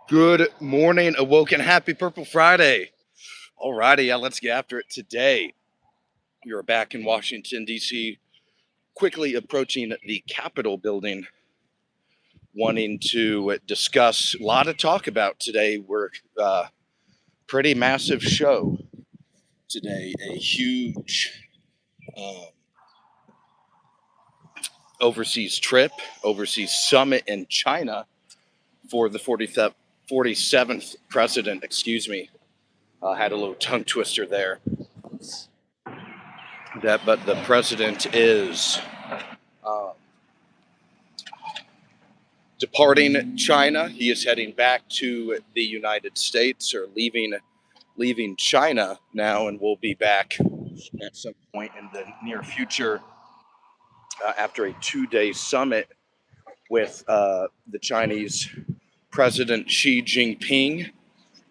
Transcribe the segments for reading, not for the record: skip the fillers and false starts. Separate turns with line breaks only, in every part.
Good morning, Awoken. Happy Purple Friday. Alrighty, let's get after it today. You're back in Washington, D.C., quickly approaching the Capitol building, wanting to discuss a lot of talk about today. We're pretty massive show today, a huge um, overseas trip, overseas summit in China for the 47th president, had a little tongue twister there. But the president is uh, departing China. He is heading back to the United States, or leaving China now, and will be back at some point in the near future after a 2-day summit with the Chinese President Xi Jinping.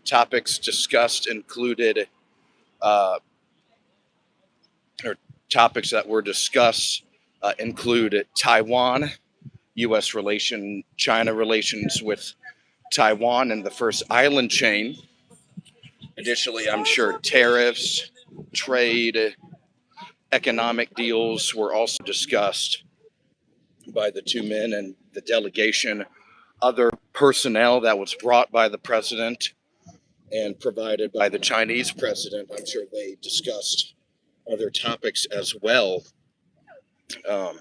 Topics discussed included, uh, or topics that were discussed include Taiwan, U.S. China relations with Taiwan and the first island chain. Additionally, I'm sure tariffs, trade, economic deals were also discussed by the two men and the delegation. Other personnel that was brought by the president and provided by the Chinese president, I'm sure they discussed other topics as well. Um,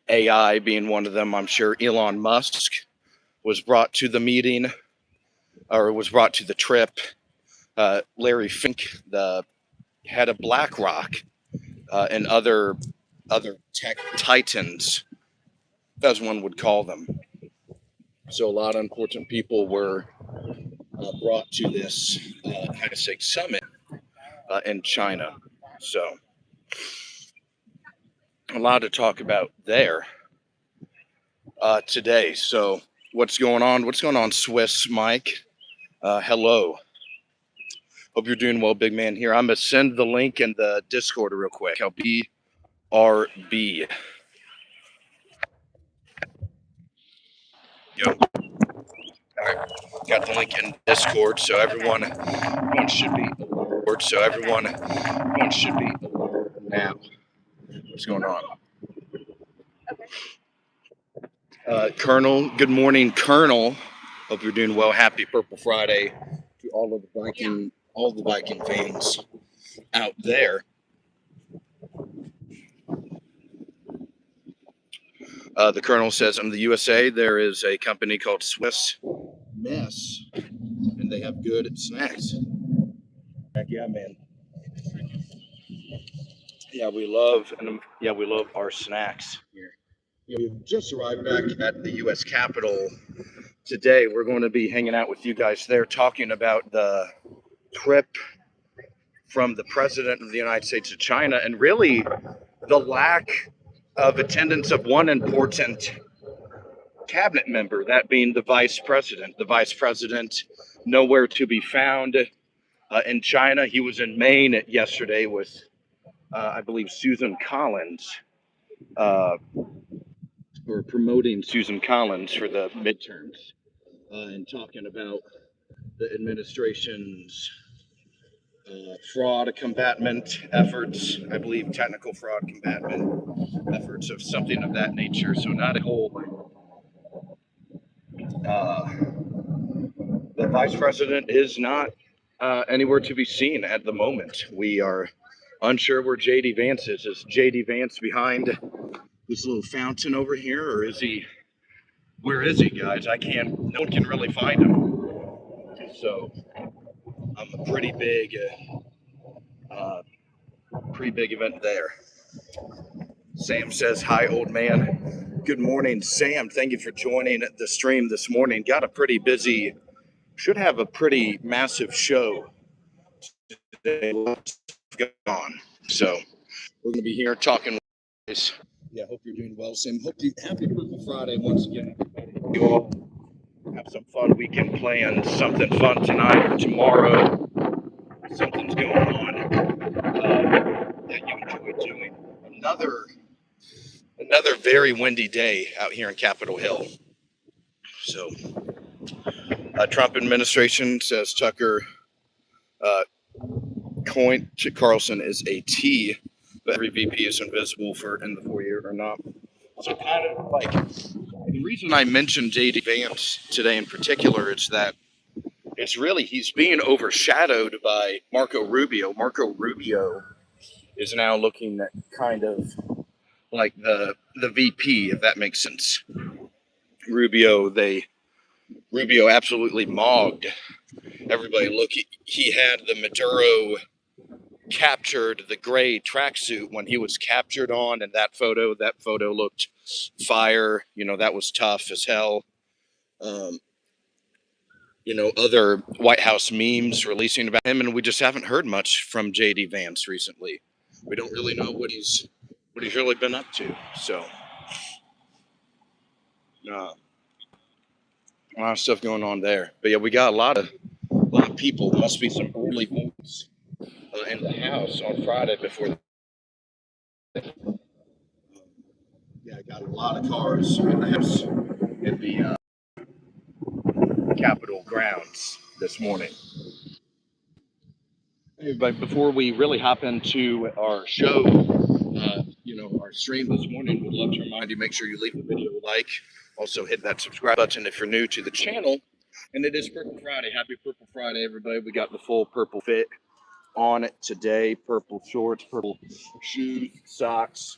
AI being one of them. I'm sure Elon Musk was brought to the meeting, or was brought to the trip. Larry Fink, the head of BlackRock, and other tech titans, as one would call them. So a lot of important people were brought to this summit in China. So a lot to talk about there today. So what's going on? What's going on, Swiss Mike? Hello. Hope you're doing well, big man. Here, I'm gonna send the link in the Discord real quick. I'll be RB. Yo. All right. Got the link in Discord, so everyone should be alert. Everyone should be alert now. What's going on? Colonel, good morning, Colonel. Hope you're doing well. Happy Purple Friday to all the Viking fans out there. The Colonel says, "In the USA, there is a company called Swiss Mess, and they have good snacks." Heck yeah, man. Yeah, we love our snacks here. We've just arrived back at the U.S. Capitol today. We're going to be hanging out with you guys there, talking about the trip from the President of the United States to China, and really the lack of attendance of one important cabinet member, that being the Vice President. The Vice President, nowhere to be found in China. He was in Maine yesterday with, I believe, Susan Collins. Or promoting Susan Collins for the midterms, and talking about the administration's fraud combatant efforts, I believe technical fraud combatant efforts of something of that nature. So not a whole, the vice president is not anywhere to be seen at the moment. We are unsure where JD Vance is. Is JD Vance behind this little fountain over here, or is he, where is he, guys? No one can really find him. So a pretty big event there. Sam says, "Hi, old man." Good morning, Sam. Thank you for joining the stream this morning. Should have a pretty massive show today. On. So we're going to be here talking with you guys. Yeah, hope you're doing well, Sam. Happy Purple Friday once again. You all have some fun weekend plans, something fun tonight or tomorrow. Something's going on that you enjoy doing. Another very windy day out here in Capitol Hill. So Trump administration says Tucker Carlson is a T, but every VP is invisible for in the 4 year or not. So kind of like the reason I mentioned JD Vance today in particular is that it's really he's being overshadowed by Marco Rubio. Marco Rubio is now looking at kind of like the VP, if that makes sense. Rubio absolutely mogged everybody. Look, he had the Maduro captured the gray tracksuit when he was captured on, and that photo looked fire. That was tough as hell. Other White House memes releasing about him, and we just haven't heard much from JD Vance recently. We don't really know what he's really been up to. So a lot of stuff going on there. But yeah, we got a lot of people. There must be some early votes in the House on Friday before. Yeah, I got a lot of cars in the House in the Capitol grounds this morning. But before we really hop into our show, our stream this morning, we'd love to remind you, make sure you leave the video a like. Also hit that subscribe button if you're new to the channel. And it is Purple Friday. Happy Purple Friday, everybody. We got the full purple fit on it today. Purple shorts, purple shoes, socks,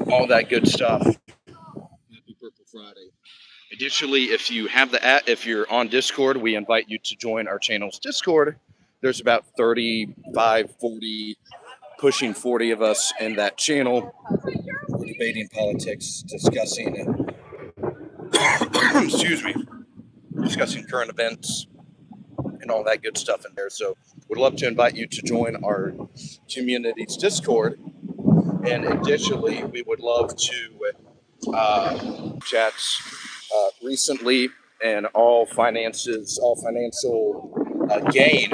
all that good stuff. Happy Purple Friday. Additionally, if you have the app, if you're on Discord, we invite you to join our channel's Discord. There's about 35, 40, pushing 40 of us in that channel. We're debating politics, discussing, excuse me, discussing current events and all that good stuff in there. So we'd love to invite you to join our community's Discord. And additionally, we would love to chats recently and all financial gain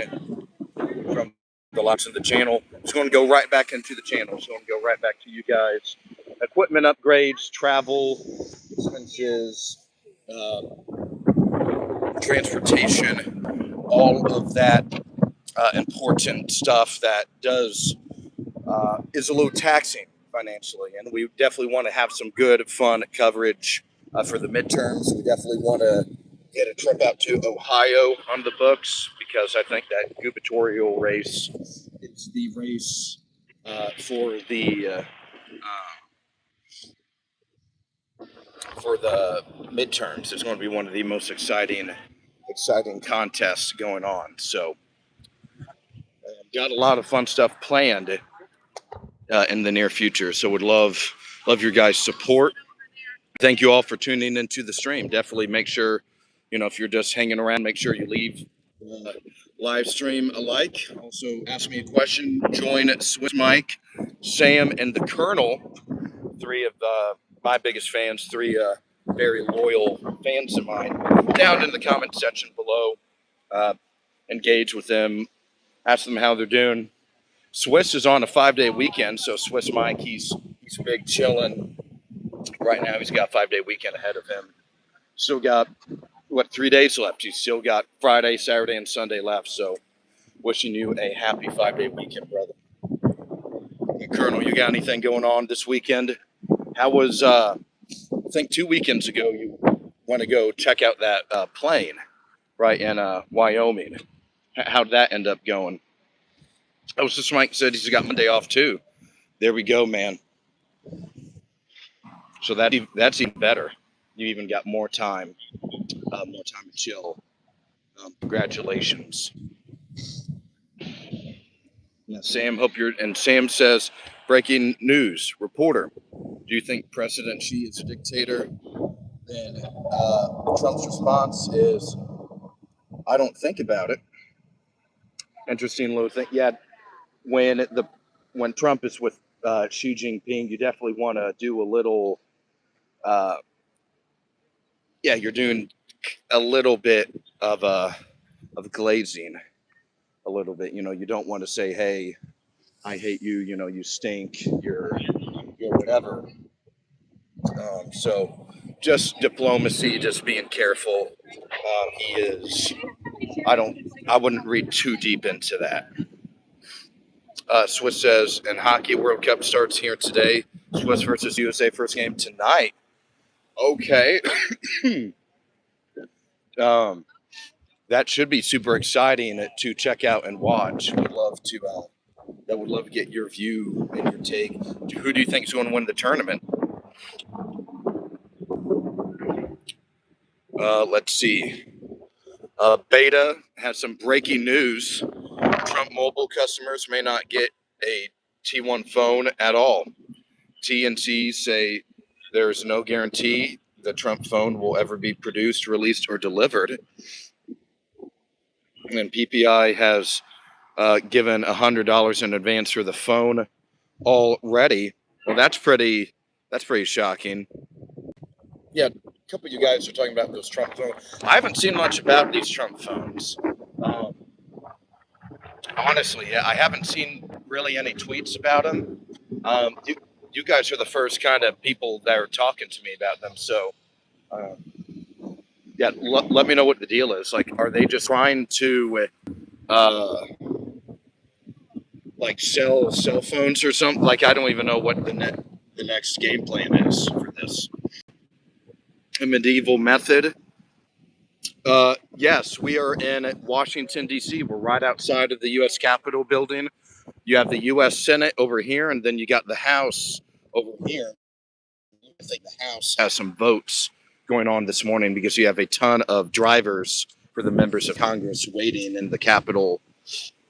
from the likes of the channel. It's going to go right back into the channel. It's going to go right back to you guys. Equipment upgrades, travel expenses, transportation, all of that important stuff that is a little taxing financially. And we definitely want to have some good, fun coverage for the midterms. We definitely want to get a trip out to Ohio on the books because I think that gubernatorial race is the race for the midterms. It's going to be one of the most exciting contests going on. So got a lot of fun stuff planned in the near future. So would love your guys' support. Thank you all for tuning into the stream. Definitely make sure, if you're just hanging around, make sure you leave live stream a like. Also, ask me a question. Join Swiss Mike, Sam, and the Colonel. Three of my biggest fans. Three very loyal fans of mine. Down in the comment section below. Engage with them. Ask them how they're doing. Swiss is on a 5-day weekend, so Swiss Mike, he's big chilling. Right now, he's got a 5-day weekend ahead of him. Still got, 3 days left? He's still got Friday, Saturday, and Sunday left. So, wishing you a happy 5-day weekend, brother. And Colonel, you got anything going on this weekend? How was, I think 2 weekends ago, you want to go check out that plane, right, in Wyoming. How'd that end up going? Oh, so Mike said he's got Monday off, too. There we go, man. So that's even better. You even got more time to chill. Congratulations. Yeah, Sam, and Sam says, breaking news, reporter. Do you think President Xi is a dictator? Then Trump's response is, I don't think about it. Interesting little thing. Yeah, when Trump is with Xi Jinping, you definitely want to do a little. You're doing a little bit of glazing, a little bit. You don't want to say, "Hey, I hate you." You stink. You're whatever. So just diplomacy, just being careful. He is. I wouldn't read too deep into that. Swiss says, and Hockey World Cup starts here today. Swiss versus USA first game tonight. Okay. That should be super exciting to check out and watch. Would love to. That would love to get your view and your take. Who do you think is going to win the tournament? Let's see. Beta has some breaking news. Trump mobile customers may not get a T1 phone at all. TNC say there's no guarantee the Trump phone will ever be produced, released, or delivered. And PPI has given $100 in advance for the phone already. Well, that's pretty shocking. Yeah, a couple of you guys are talking about those Trump phones. I haven't seen much about these Trump phones. Honestly, I haven't seen really any tweets about them. You guys are the first kind of people that are talking to me about them. So, yeah, let me know what the deal is. Like, are they just trying to like sell cell phones or something? Like, I don't even know what the next game plan is for this. A medieval method. Yes, we are in Washington, D.C. We're right outside of the U.S. Capitol building. You have the U.S. Senate over here, and then you got the House over here. I think the House has some votes going on this morning because you have a ton of drivers for the members of Congress waiting in the Capitol.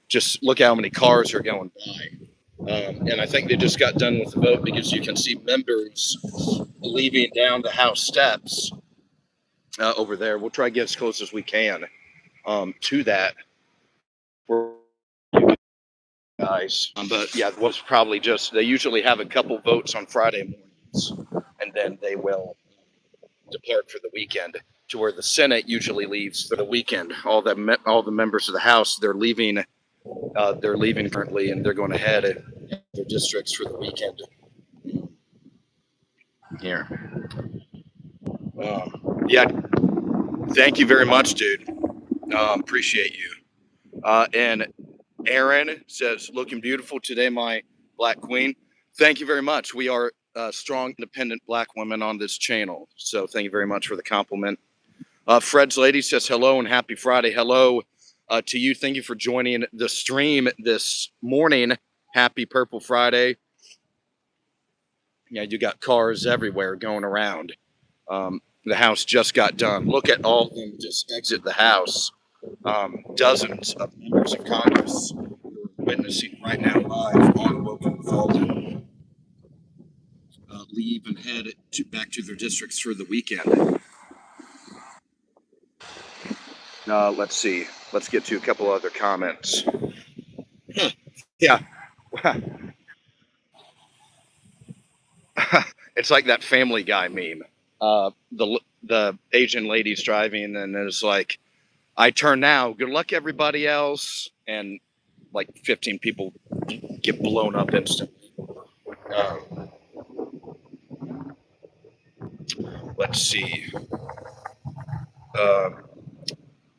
Just look how many cars are going by. And I think they just got done with the vote because you can see members leaving down the House steps over there. We'll try to get as close as we can to that for you guys. But yeah, it was probably just, they usually have a couple votes on Friday mornings, and then they will depart for the weekend, to where the Senate usually leaves for the weekend. All the members of the House, they're leaving currently, and they're going to head in their districts for the weekend. Here. Yeah, thank you very much, dude. Appreciate you. And Aaron says, looking beautiful today, my black queen. Thank you very much. We are strong, independent black women on this channel. So thank you very much for the compliment. Fred's Lady says, hello and happy Friday. Hello to you. Thank you for joining the stream this morning. Happy Purple Friday. Yeah, you got cars everywhere going around. The House just got done. Look at all of them just exit the House. Dozens of members of Congress witnessing right now live on Awoken with Aulden leave and head back to their districts for the weekend. Let's see. Let's get to a couple other comments. Yeah. It's like that Family Guy meme. The Asian lady's driving and it's like, I turn now. Good luck, everybody else. And like 15 people get blown up instantly. Let's see.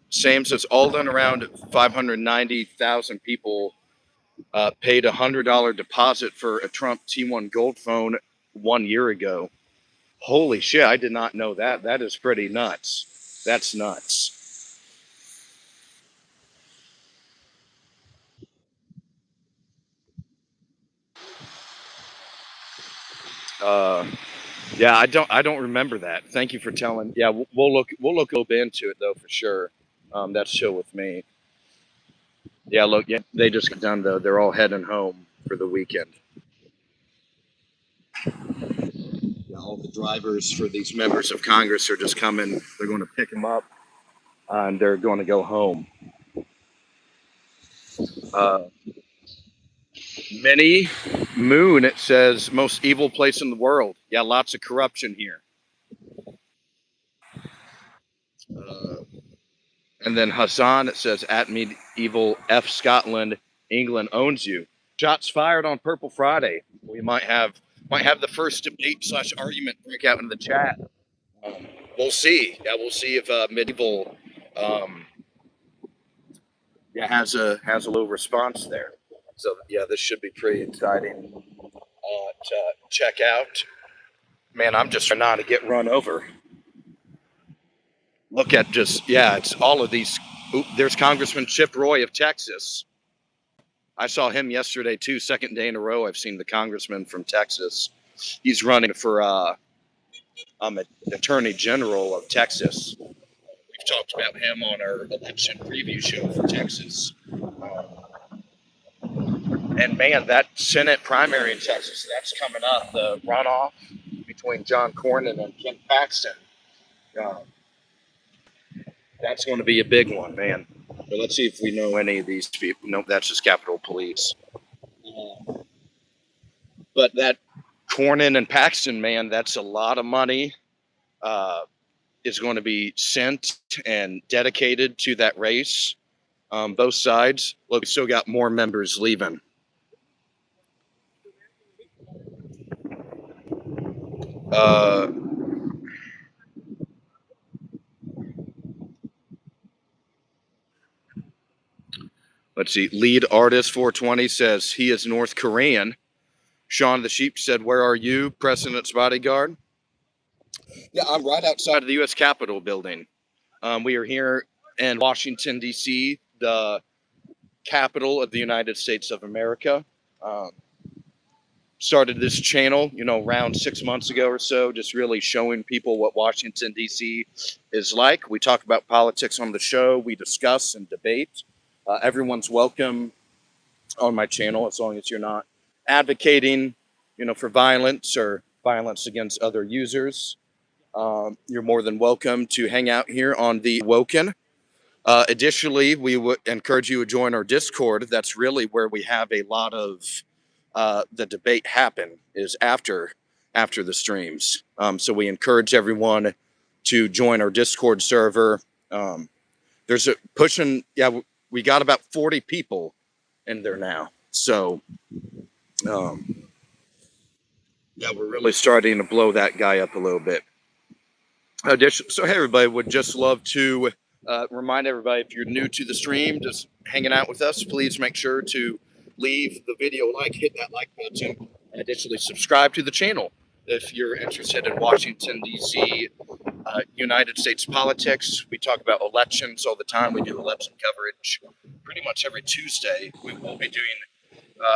Sam says Aulden, around 590,000 people paid a $100 deposit for a Trump T1 Gold phone 1 year ago. Holy shit, I did not know that. That is pretty nuts. That's nuts. Yeah, I don't remember that. Thank you for telling. Yeah, we'll look into it though for sure. That's chill with me. Yeah, look, yeah, they just got done though. They're all heading home for the weekend. Yeah, all the drivers for these members of Congress are just coming. They're going to pick them up, and they're going to go home. Minnie Moon, it says, most evil place in the world. Yeah, lots of corruption here. And then Hassan, it says, at medieval F Scotland, England owns you. Shots fired on Purple Friday. We might have the first debate / argument break out in the chat. We'll see. Yeah, we'll see if medieval um, has a low response there. So yeah, this should be pretty exciting to check out. Man, I'm just trying not to get run over. Look at just it's all of these. Oop, there's Congressman Chip Roy of Texas. I saw him yesterday too. Second day in a row, I've seen the congressman from Texas. He's running for Attorney General of Texas. We've talked about him on our election preview show for Texas. And man, that Senate primary in Texas, that's coming up. The runoff between John Cornyn and Ken Paxton. Uh, that's going to be a big one, man. But let's see if we know any of these people. No, that's just Capitol Police. But that Cornyn and Paxton, man, that's a lot of money. Is going to be sent and dedicated to that race. Both sides. Look, we still got more members leaving. Let's see. Lead artist 420 says he is North Korean. Sean the Sheep said, "Where are you, President's bodyguard?" Yeah, I'm right outside of the U.S. Capitol building. We are here in Washington, D.C., the capital of the United States of America. Started this channel, around 6 months ago or so, just really showing people what Washington, D.C. is like. We talk about politics on the show. We discuss and debate. Everyone's welcome on my channel as long as you're not advocating, for violence or violence against other users. You're more than welcome to hang out here on the Awoken. Additionally, we would encourage you to join our Discord. That's really where we have a lot of the debate happen, is after the streams. So we encourage everyone to join our Discord server. There's a pushing, we got about 40 people in there now. So, we're really starting to blow that guy up a little bit. So, hey, everybody, would just love to remind everybody, if you're new to the stream, just hanging out with us, please make sure to leave the video hit that like button, and additionally subscribe to the channel if you're interested in Washington, D.C., United States politics. We talk about elections all the time. We do election coverage pretty much every Tuesday. We will be doing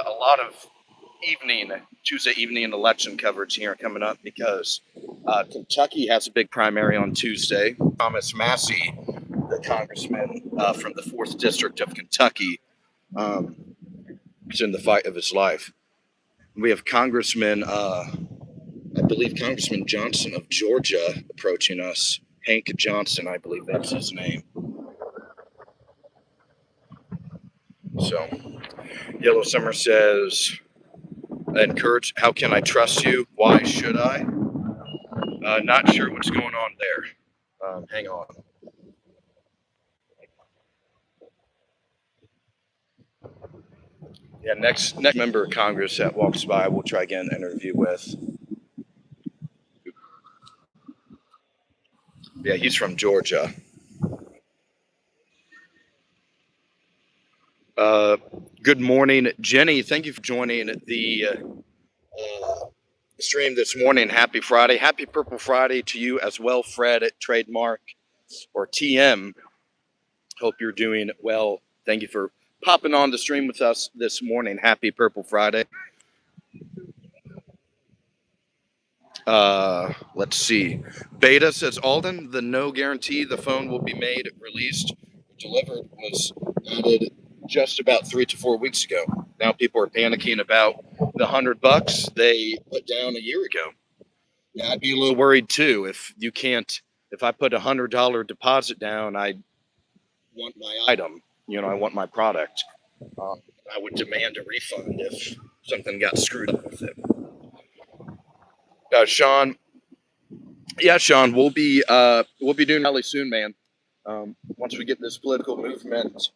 a lot of Tuesday evening election coverage here coming up because Kentucky has a big primary on Tuesday. Thomas Massey, the congressman from the 4th District of Kentucky, is in the fight of his life. We have I believe Congressman Johnson of Georgia approaching us. Hank Johnson, I believe that's his name. So, Yellow Summer says, encourage, how can I trust you? Why should I? Not sure what's going on there. Hang on. Yeah, next member of Congress that walks by, we'll try again an interview with. Yeah, he's from Georgia. Good morning, Jenny. Thank you for joining the stream this morning. Happy Friday. Happy Purple Friday to you as well, Fred at Trademark or TM. Hope you're doing well. Thank you for popping on the stream with us this morning. Happy Purple Friday. Let's see. Beta says, Aulden, the no guarantee the phone will be made, released, delivered was added just about 3 to 4 weeks ago. Now people are panicking about the $100 they put down a year ago. Yeah, I'd be a little worried too. If I put $100 deposit down, I want my item. I want my product. I would demand a refund if something got screwed up with it. Sean. Yeah, Sean, we'll be doing rally soon, man. Once we get this political movement.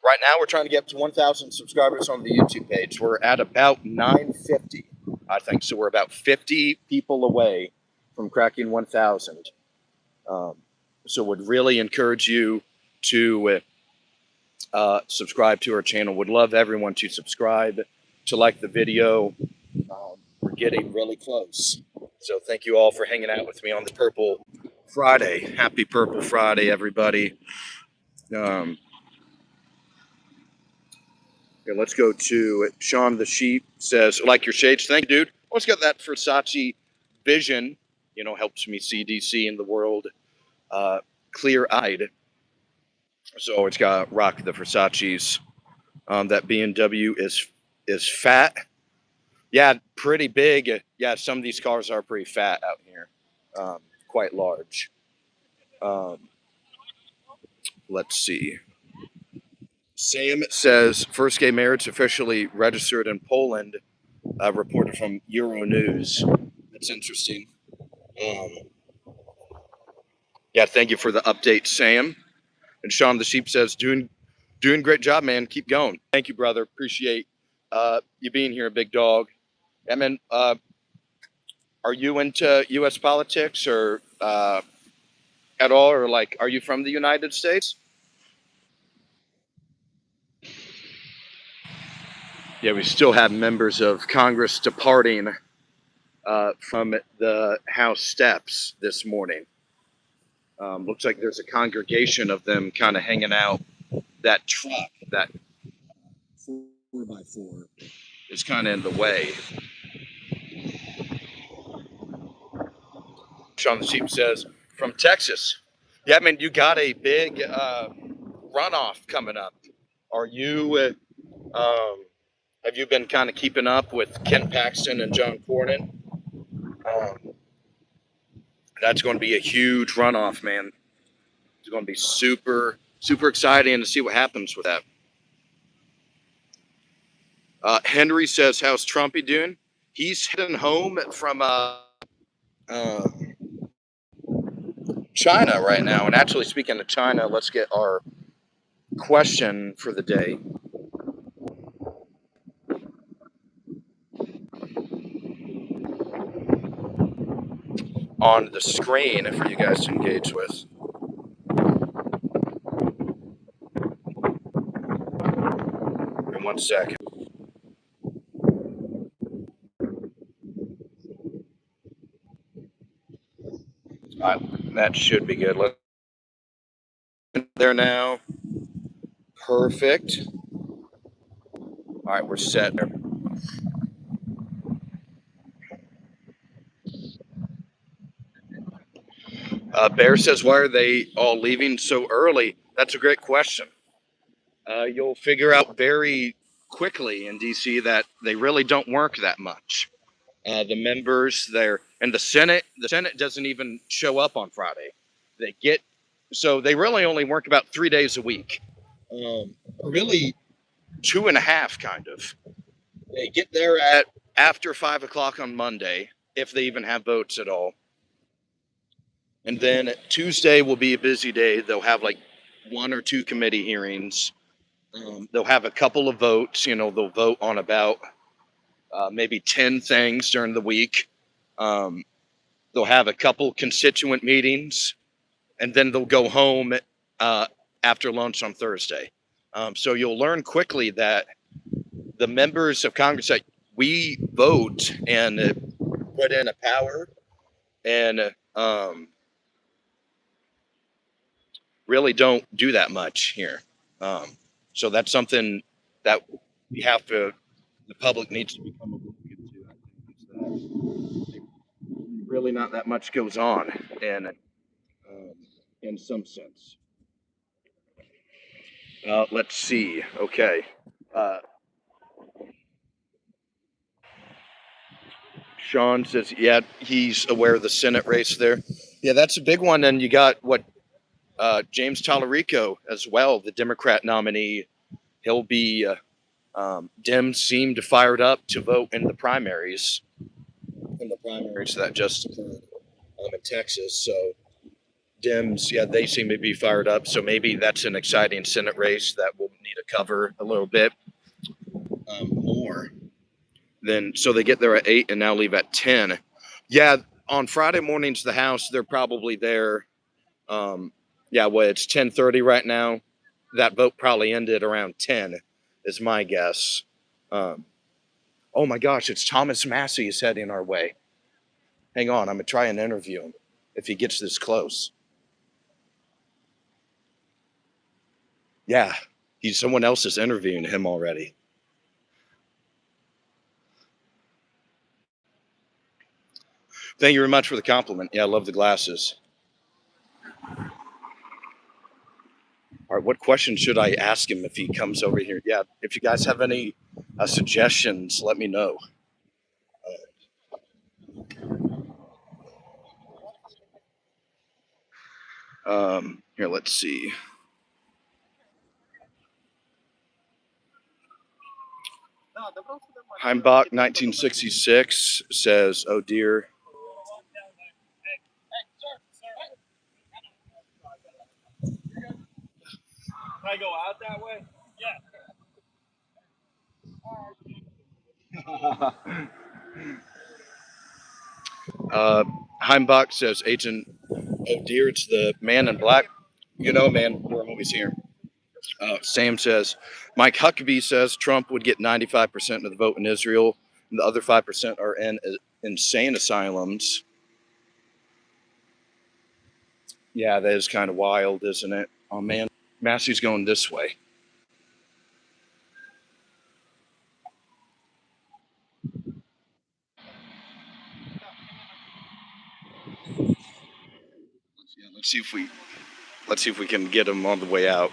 Right now, we're trying to get to 1,000 subscribers on the YouTube page. We're at about 950, I think. So we're about 50 people away from cracking 1,000. Um, so would really encourage you to subscribe to our channel. Would love everyone to subscribe, to like the video. We're getting really close. So thank you all for hanging out with me on the Purple Friday. Happy Purple Friday, everybody. Um, yeah, let's go to Sean the Sheep says, like your shades. Thank you, dude. Always got that Versace vision, helps me see DC in the world clear-eyed. So it's got rock the Versace's. That BMW is fat. Yeah, pretty big. Yeah, some of these cars are pretty fat out here. Quite large. Um, let's see. Sam says first gay marriage officially registered in Poland. Reported from Euronews. That's interesting. Um, yeah, thank you for the update, Sam. And Sean the Sheep says doing great job, man. Keep going. Thank you, brother. Appreciate you being here, big dog. Yeah, man. Are you into U.S. politics or at all, or like, are you from the United States? Yeah, we still have members of Congress departing from the House steps this morning. Looks like there's a congregation of them kind of hanging out. That truck, that 4x4, is kind of in the way. Sean the Sheep says, from Texas. Yeah, I mean, you got a big runoff coming up. Are you, have you been kind of keeping up with Ken Paxton and John Cornyn? Um, that's going to be a huge runoff, man. It's going to be super, super exciting to see what happens with that. Henry says, how's Trumpy doing? He's heading home from uh, China right now. And actually, speaking of China, let's get our question for the day. On the screen for you guys to engage with. In 1 second. That should be good. Look there now. Perfect. All right, we're set. Bear says, why are they all leaving so early? That's a great question. You'll figure out very quickly in DC that they really don't work that much. The members there and the Senate doesn't even show up on Friday. So they really only work about 3 days a week. Really 2.5 kind of. They get there at after 5 o'clock on Monday, if they even have votes at all. And then Tuesday will be a busy day. They'll have like 1 or 2 committee hearings. They'll have a couple of votes. They'll vote on about maybe 10 things during the week. They'll have a couple constituent meetings, and then they'll go home after lunch on Thursday. So you'll learn quickly that the members of Congress that we vote and put in a power and really don't do that much here. So that's something that the public needs to become awoken to. I think is that really not that much goes on in some sense. Let's see. Okay. Sean says, yeah, he's aware of the Senate race there. Yeah, that's a big one. And you got James Tallarico as well, the Democrat nominee. He'll be, Dems seemed fired up to vote in the primaries that just occurred in Texas. So Dems, yeah, they seem to be fired up. So maybe that's an exciting Senate race that we'll need to cover a little bit more. So they get there at 8 and now leave at 10. Yeah, on Friday mornings, the House, they're probably there Yeah, well, it's 10:30 right now. That vote probably ended around 10, is my guess. Um, oh my gosh, it's Thomas Massey is heading our way. Hang on, I'm gonna try and interview him if he gets this close. Yeah, someone else is interviewing him already. Thank you very much for the compliment. Yeah, I love the glasses. All right, what question should I ask him if he comes over here? Yeah, if you guys have any suggestions, let me know. Here, let's see. Heimbach, 1966, says, "Oh dear." Can I go out that way? Yeah. Heimbach says, "Agent, oh dear, it's the man in black." You know, man, we're always here. Sam says, Mike Huckabee says Trump would get 95% of the vote in Israel, and the other 5% are in insane asylums. Yeah, that is kind of wild, isn't it? Oh, man. Massey's going this way. Yeah, let's see if we can get him on the way out.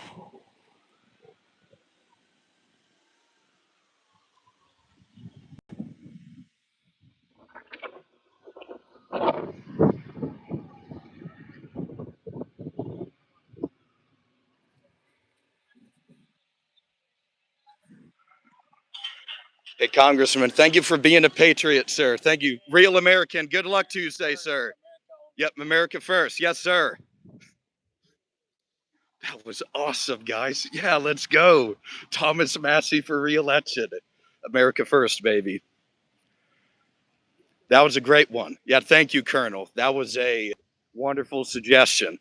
Hey, Congressman, thank you for being a patriot, sir. Thank you. Real American. Good luck Tuesday, sir. Yep, America first. Yes, sir. That was awesome, guys. Yeah, let's go. Thomas Massey for re-election. America first, baby. That was a great one. Yeah, thank you, Colonel. That was a wonderful suggestion.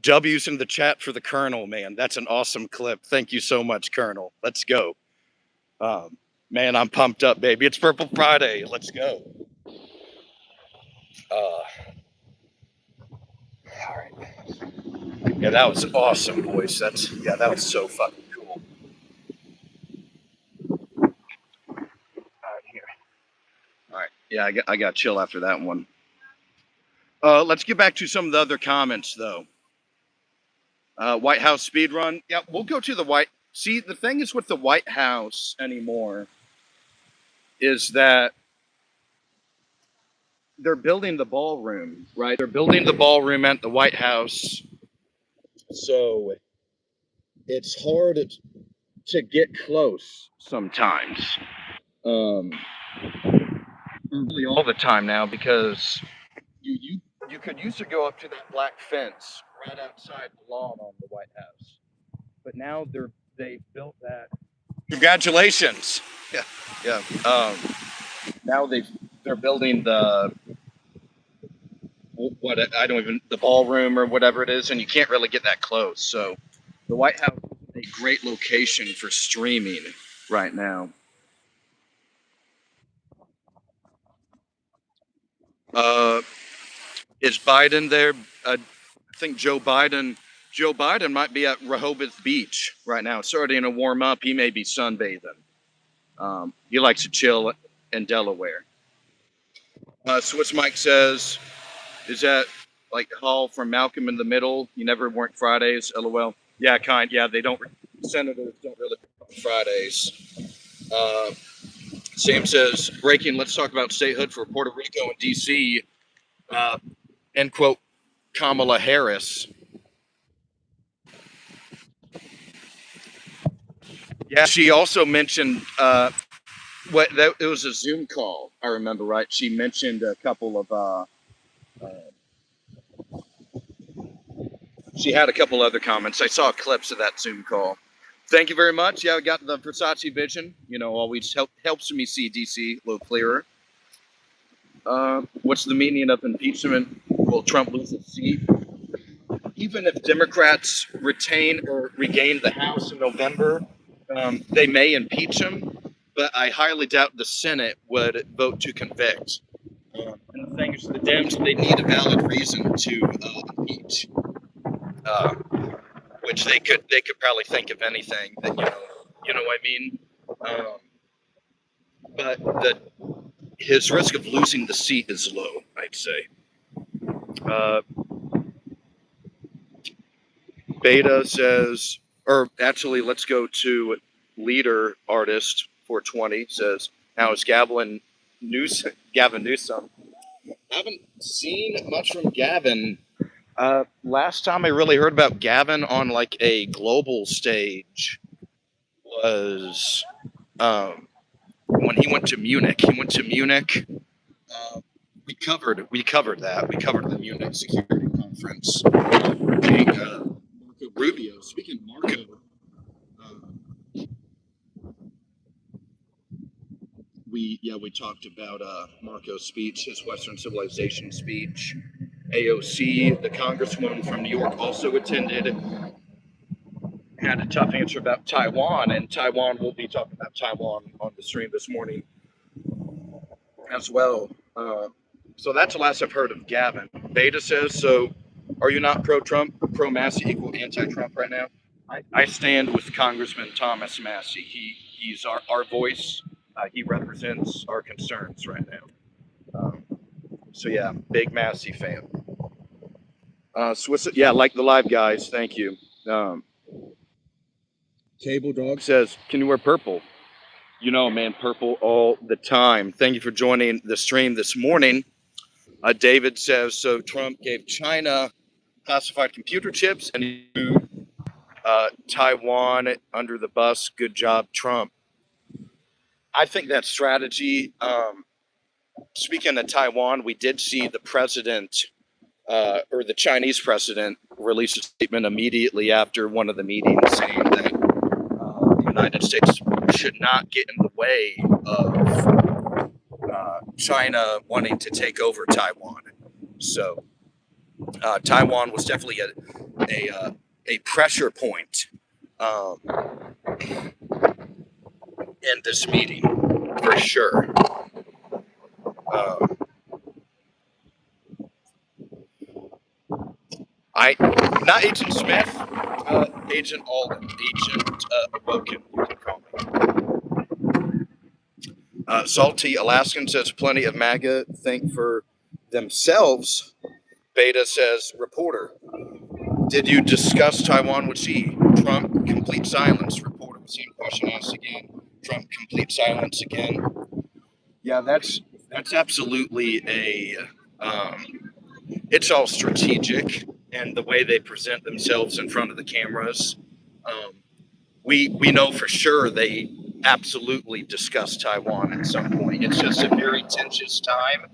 W's in the chat for the Colonel, man. That's an awesome clip. Thank you so much, Colonel. Let's go. Man, I'm pumped up, baby. It's Purple Friday. Let's go. All right. Yeah, that was awesome, boys. That was so fucking cool. All right, here. All right. Yeah, I got chill after that one. Let's get back to some of the other comments, though. White House speed run. Yeah, we'll go to the White. See, the thing is with the White House anymore is that they're building the ballroom, right? They're building the ballroom at the White House, so it's hard to get close sometimes. Um, really all the time now because you could used to go up to that black fence right outside the lawn on the White House, but now they built that. Congratulations! Yeah, yeah. Now they're building I don't even the ballroom or whatever it is, and you can't really get that close. So the White House is a great location for streaming right now. Uh, is Biden there? I think Joe Biden. Joe Biden might be at Rehoboth Beach right now. It's starting to warm up. He may be sunbathing. He likes to chill in Delaware. Swiss Mike says, "Is that like Hall from Malcolm in the Middle? You never work Fridays, LOL." Yeah, kind. Yeah, they don't. Senators don't really work Fridays. Uh, Sam says, "Breaking. Let's talk about statehood for Puerto Rico and DC." End quote. Kamala Harris. Yeah, she also mentioned it was a Zoom call. I remember right. She mentioned a couple of. She had a couple other comments. I saw clips of that Zoom call. Thank you very much. Yeah, I got the Versace vision. You know, always helps me see DC a little clearer. What's the meaning of impeachment? Will Trump lose his seat? even if Democrats retain or regain the House in November, they may impeach him, but I highly doubt the Senate would vote to convict. And the thing is, the Dems, they need a valid reason to impeach, uh, which they could probably think of anything that what I mean. Um, but his risk of losing the seat is low, I'd say. Uh, Beta says, or actually, let's go to leader artist 420 says, how is Gavin Newsom? I haven't seen much from Gavin. Last time I really heard about Gavin on like a global stage was when he went to Munich. We covered that. We covered the Munich Security Conference. Marco Rubio. Speaking of Marco, we talked about Marco's speech, his Western Civilization speech. AOC, the congresswoman from New York, also attended. Had a tough answer about Taiwan, and Taiwan will be talking about Taiwan on the stream this morning as well. So that's the last I've heard of Gavin. Beta says, so are you not pro-Trump, pro-Massey equal anti-Trump right now? I stand with Congressman Thomas Massey. He's our voice. He represents our concerns right now. So yeah, big Massey fan. Swiss, yeah, like the live guys. Thank you. Cable Dog says, can you wear purple? You know, man, purple all the time. Thank you for joining the stream this morning. David says, so Trump gave China classified computer chips and Taiwan under the bus. Good job, Trump. I think that strategy, speaking of Taiwan, we did see the president or the Chinese president release a statement immediately after one of the meetings saying that the United States should not get in the way of China wanting to take over Taiwan. So Taiwan was definitely a pressure point in this meeting, for sure. Not Agent Smith, Agent Aulden, Agent Awoken, you can call me. Salty Alaskan says plenty of MAGA think for themselves. Beta says reporter, did you discuss Taiwan with Xi? Trump, complete silence. Reporter, same question asked again. Trump, complete silence again. Yeah, that's absolutely it's all strategic, and the way they present themselves in front of the cameras. We know for sure they absolutely discuss Taiwan at some point. It's just a very tenuous time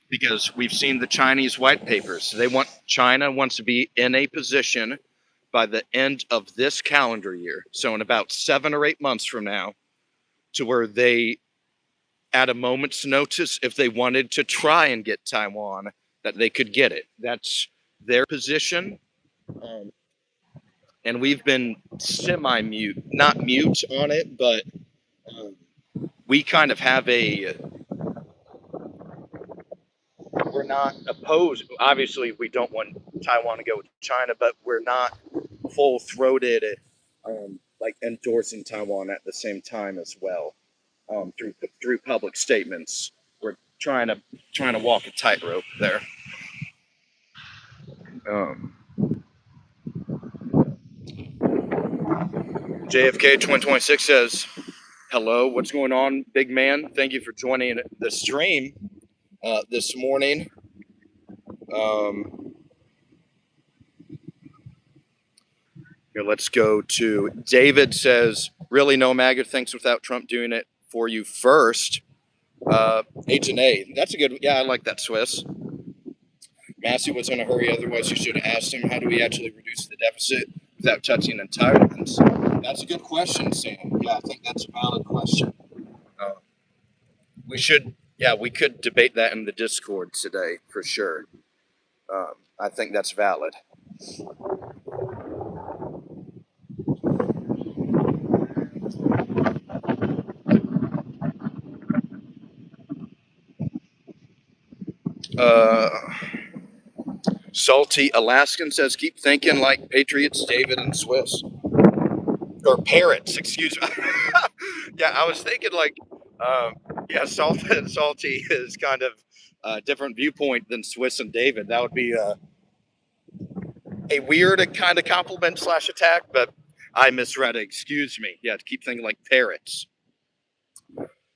because we've seen the Chinese white papers. China wants to be in a position by the end of this calendar year, so in about 7 or 8 months from now, to where they, at a moment's notice, if they wanted to try and get Taiwan, that they could get it. That's their position. And we've been semi-mute, not mute on it, but we kind of have we're not opposed. Obviously, we don't want Taiwan to go to China, but we're not full-throated, like endorsing Taiwan at the same time as well. Through public statements, we're trying to walk a tightrope there. JFK 2026 says, hello, what's going on, big man? Thank you for joining the stream this morning. Here, let's go to David says, really no MAGA thinks without Trump doing it for you first. Agent A, that's a good, yeah, I like that, Swiss. Massey was in a hurry, otherwise you should have asked him, how do we actually reduce the deficit without touching entitlements? That's a good question, Sam. Yeah, I think that's a valid question. We could debate that in the Discord today, for sure. I think that's valid. Salty Alaskan says, keep thinking like Patriots, David, and Swiss. Or Parrots, excuse me. Yeah, I was thinking like, yeah, Salty is kind of a different viewpoint than Swiss and David. That would be a weird kind of compliment / attack, but I misread it. Excuse me. Yeah, to keep thinking like Parrots.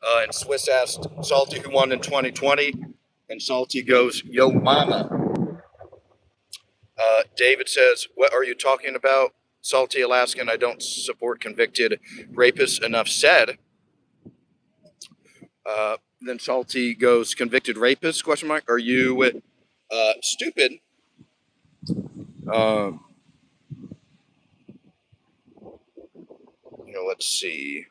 And Swiss asked Salty who won in 2020, and Salty goes, "Yo, mama." David says, "What are you talking about?" Salty Alaskan, I don't support convicted rapists. Enough said. Then Salty goes, "Convicted rapist? Question mark. Are you stupid?" Let's see.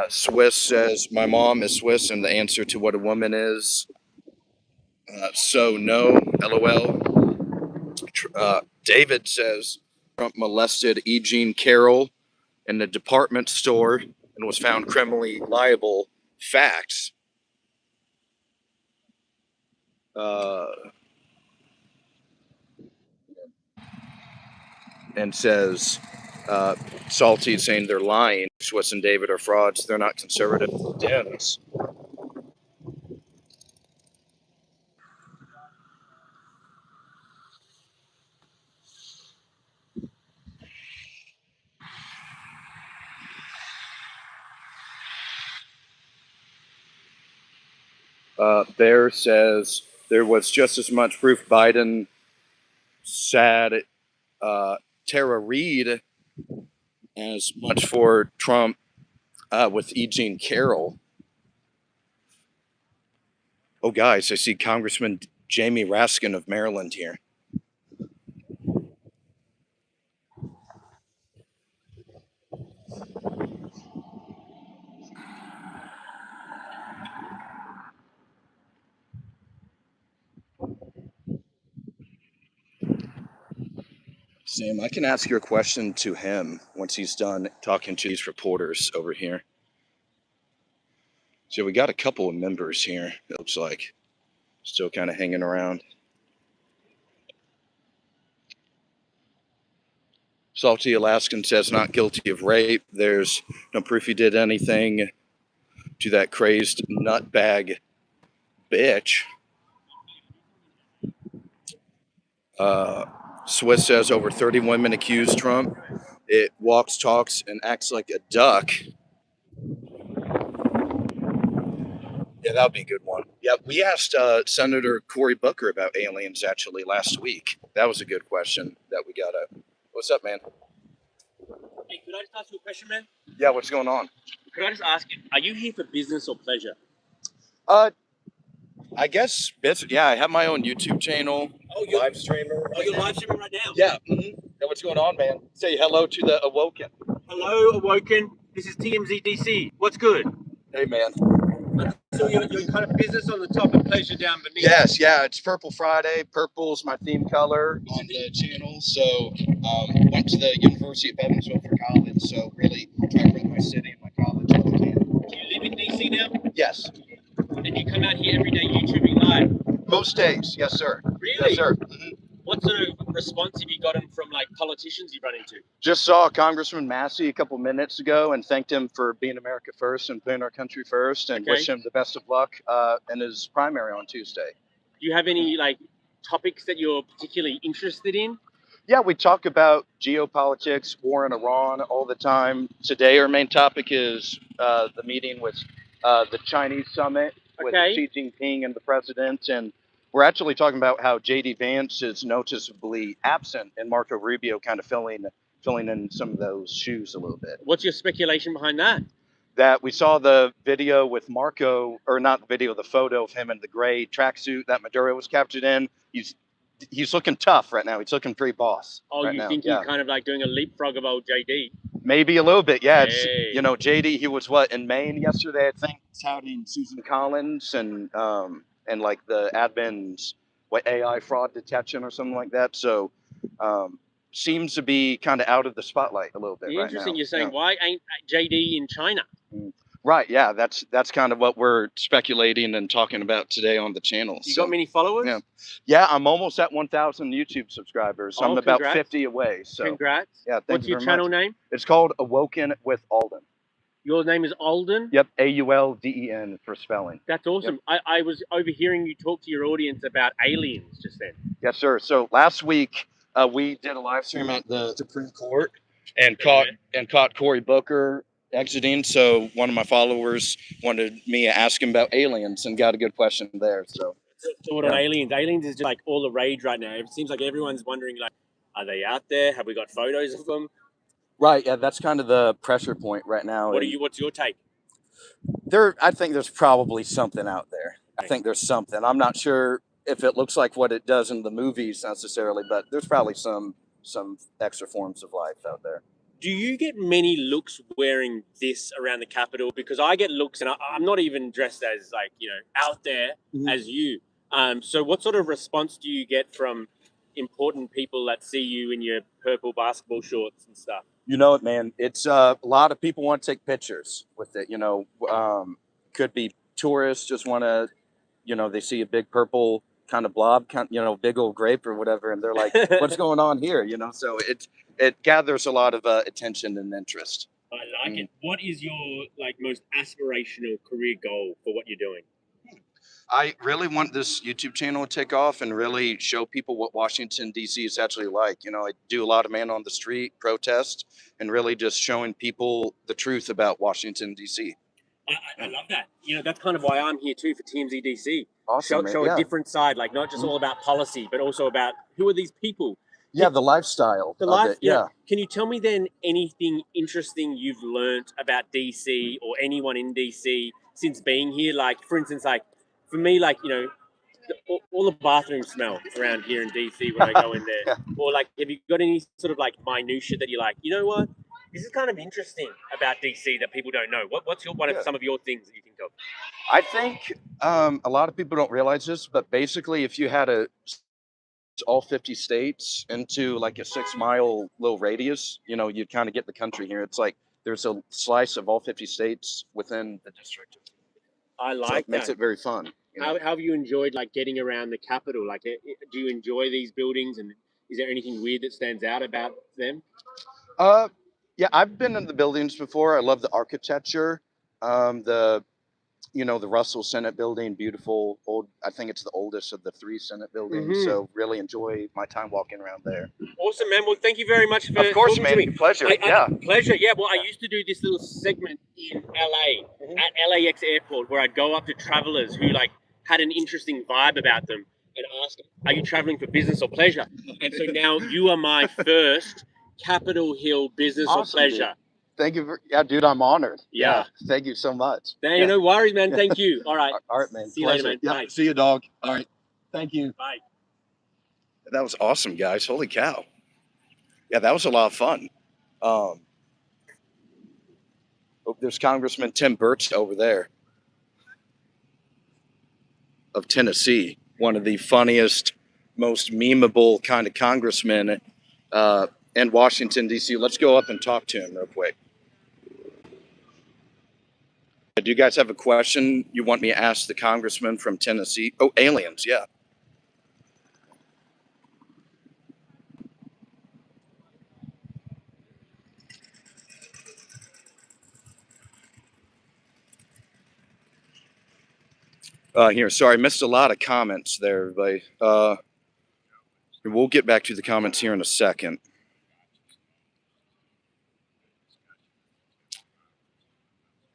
Swiss says, "My mom is Swiss, and the answer to what a woman is. So no, LOL." David says, Trump molested E. Jean Carroll in the department store and was found criminally liable. Facts. And says, Salty saying they're lying. Swiss and David are frauds. They're not conservative Dems. Bear says there was just as much proof Biden said Tara Reid as much for Trump with E. Jean Carroll. Oh, guys, I see Congressman Jamie Raskin of Maryland here. Sam, I can ask your question to him once he's done talking to these reporters over here. So we got a couple of members here, it looks like. Still kind of hanging around. Salty Alaskan says not guilty of rape. There's no proof he did anything to that crazed nutbag bitch. Swiss says over 30 women accused Trump. It walks, talks, and acts like a duck. Yeah, that would be a good one. Yeah, we asked Senator Cory Booker about aliens actually last week. That was a good question that we got up. What's up, man?
Hey, could I just ask you a question, man?
Yeah, what's going on?
Could I just ask you, are you here for business or pleasure?
I guess business. Yeah, I have my own YouTube channel.
Oh, you're
live streamer.
Oh, you're live streaming right now?
Yeah. Mm-hmm. Yeah, what's going on, man? Say hello to the Awoken.
Hello, Awoken. This is TMZ DC. What's good?
Hey, man.
So you're kind of business on the top and pleasure down beneath.
Yes, yeah, it's Purple Friday. Purple's my theme color on the channel. So went to the University of Evansville for college. So really trying to rep my city and my college all I can.
Do you live in DC now?
Yes.
And you come out here every day YouTubing live?
Most days, yes, sir.
Really?
Yes, sir. Mm-hmm.
What sort of response have you gotten from like politicians you've run into?
Just saw Congressman Massey a couple minutes ago and thanked him for being America first and putting our country first, and wish him the best of luck in his primary on Tuesday.
Do you have any like topics that you're particularly interested in?
Yeah, we talk about geopolitics, war in Iran all the time. Today, our main topic is the meeting with the Chinese summit with Xi Jinping and the president. And we're actually talking about how JD Vance is noticeably absent and Marco Rubio kind of filling in some of those shoes a little bit.
What's your speculation behind that?
That we saw the video with Marco, or not the video, the photo of him in the gray tracksuit that Maduro was captured in. He's looking tough right now. He's looking pretty boss.
Oh,
right
you
now.
think he's kind of like doing a leapfrog of old JD?
Maybe a little bit, yeah. It's,
Hey.
JD, he was in Maine yesterday, I think, touting Susan Collins, and and like the admin's AI fraud detection or something like that. So seems to be kind of out of the spotlight a little bit right now.
Interesting. You're saying, why ain't JD in China?
Right, yeah, that's kind of what we're speculating and talking about today on the channel.
You got many followers?
Yeah, I'm almost at 1,000 YouTube subscribers. I'm about 50 away. So
congrats.
Yeah,
what's your channel name?
It's called Awoken with Aulden.
Your name is Aulden?
Yep, Aulden for spelling.
That's awesome. Yep. I was overhearing you talk to your audience about aliens just then.
Yes, sir. So last week we did a live stream at the Supreme Court and caught Cory Booker exiting. So one of my followers wanted me to ask him about aliens and got a good question there. So
what on aliens? Aliens is just like all the rage right now. It seems like everyone's wondering, like, are they out there? Have we got photos of them?
Right. Yeah, that's kind of the pressure point right now.
What's your take?
I think there's probably something out there. I think there's something. I'm not sure if it looks like what it does in the movies necessarily, but there's probably some extra forms of life out there.
Do you get many looks wearing this around the Capitol? Because I get looks, and I'm not even dressed as, like, out there as you. So what sort of response do you get from important people that see you in your purple basketball shorts and stuff?
You know it, man. It's a lot of people want to take pictures with it. Could be tourists just want to, they see a big purple kind of blob, big old grape or whatever, and they're like, "What's going on here?" So it gathers a lot of attention and interest.
I like it. What is your most aspirational career goal for what you're doing?
I really want this YouTube channel to take off and really show people what Washington, D.C. is actually like. I do a lot of man on the street protest and really just showing people the truth about Washington, D.C.
I love that. That's kind of why I'm here too for TMZ DC.
Awesome,
show a different side, like not just all about policy, but also about who are these people.
Yeah, the lifestyle of it. Yeah.
Can you tell me then anything interesting you've learned about DC or anyone in DC since being here? Like, for instance, for me, all the bathrooms smell around here in DC when I go in there. Or have you got any sort of minutia that you're like, you know what? This is kind of interesting about DC that people don't know. What's one of some of your things that you think of?
I think a lot of people don't realize this, but basically, if you had all 50 states into a 6-mile little radius, you'd kind of get the country here. It's like there's a slice of all 50 states within the district.
I like that.
Makes it very fun.
How have you enjoyed getting around the Capitol? Do you enjoy these buildings, and is there anything weird that stands out about them?
Yeah, I've been in the buildings before. I love the architecture. The Russell Senate building, beautiful old. I think it's the oldest of the 3 Senate buildings. So really enjoy my time walking around there.
Awesome, man. Well, thank you very much for
talking to me. Pleasure.
Pleasure. Yeah. Well, I used to do this little segment in LA at LAX airport where I'd go up to travelers who had an interesting vibe about them and ask, "Are you traveling for business or pleasure?" And so now you are my first Capitol Hill business or pleasure.
Dude. Thank you. Dude, I'm honored.
Yeah.
Thank you so much.
No worries, man. Thank you. All right.
All right, man.
See you later, man.
Yeah.
Bye.
See you, dog. All right. Thank you.
Bye.
That was awesome, guys. Holy cow. Yeah, that was a lot of fun. There's Congressman Tim Burch over there of Tennessee. One of the funniest, most memeable kind of congressmen in Washington, D.C. Let's go up and talk to him real quick. Do you guys have a question you want me to ask the congressman from Tennessee? Oh, aliens, yeah. Here, sorry, I missed a lot of comments there, everybody. We'll get back to the comments here in a second.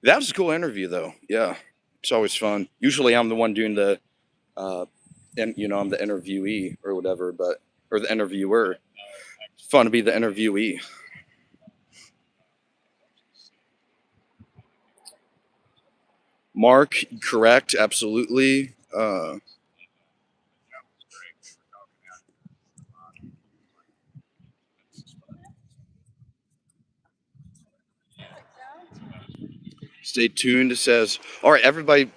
That was a cool interview, though. Yeah, it's always fun. Usually, I'm the one doing the, I'm the interviewee or whatever, or the interviewer. It's fun to be the interviewee. Mark, correct, absolutely. Stay tuned. It says, all right, everybody,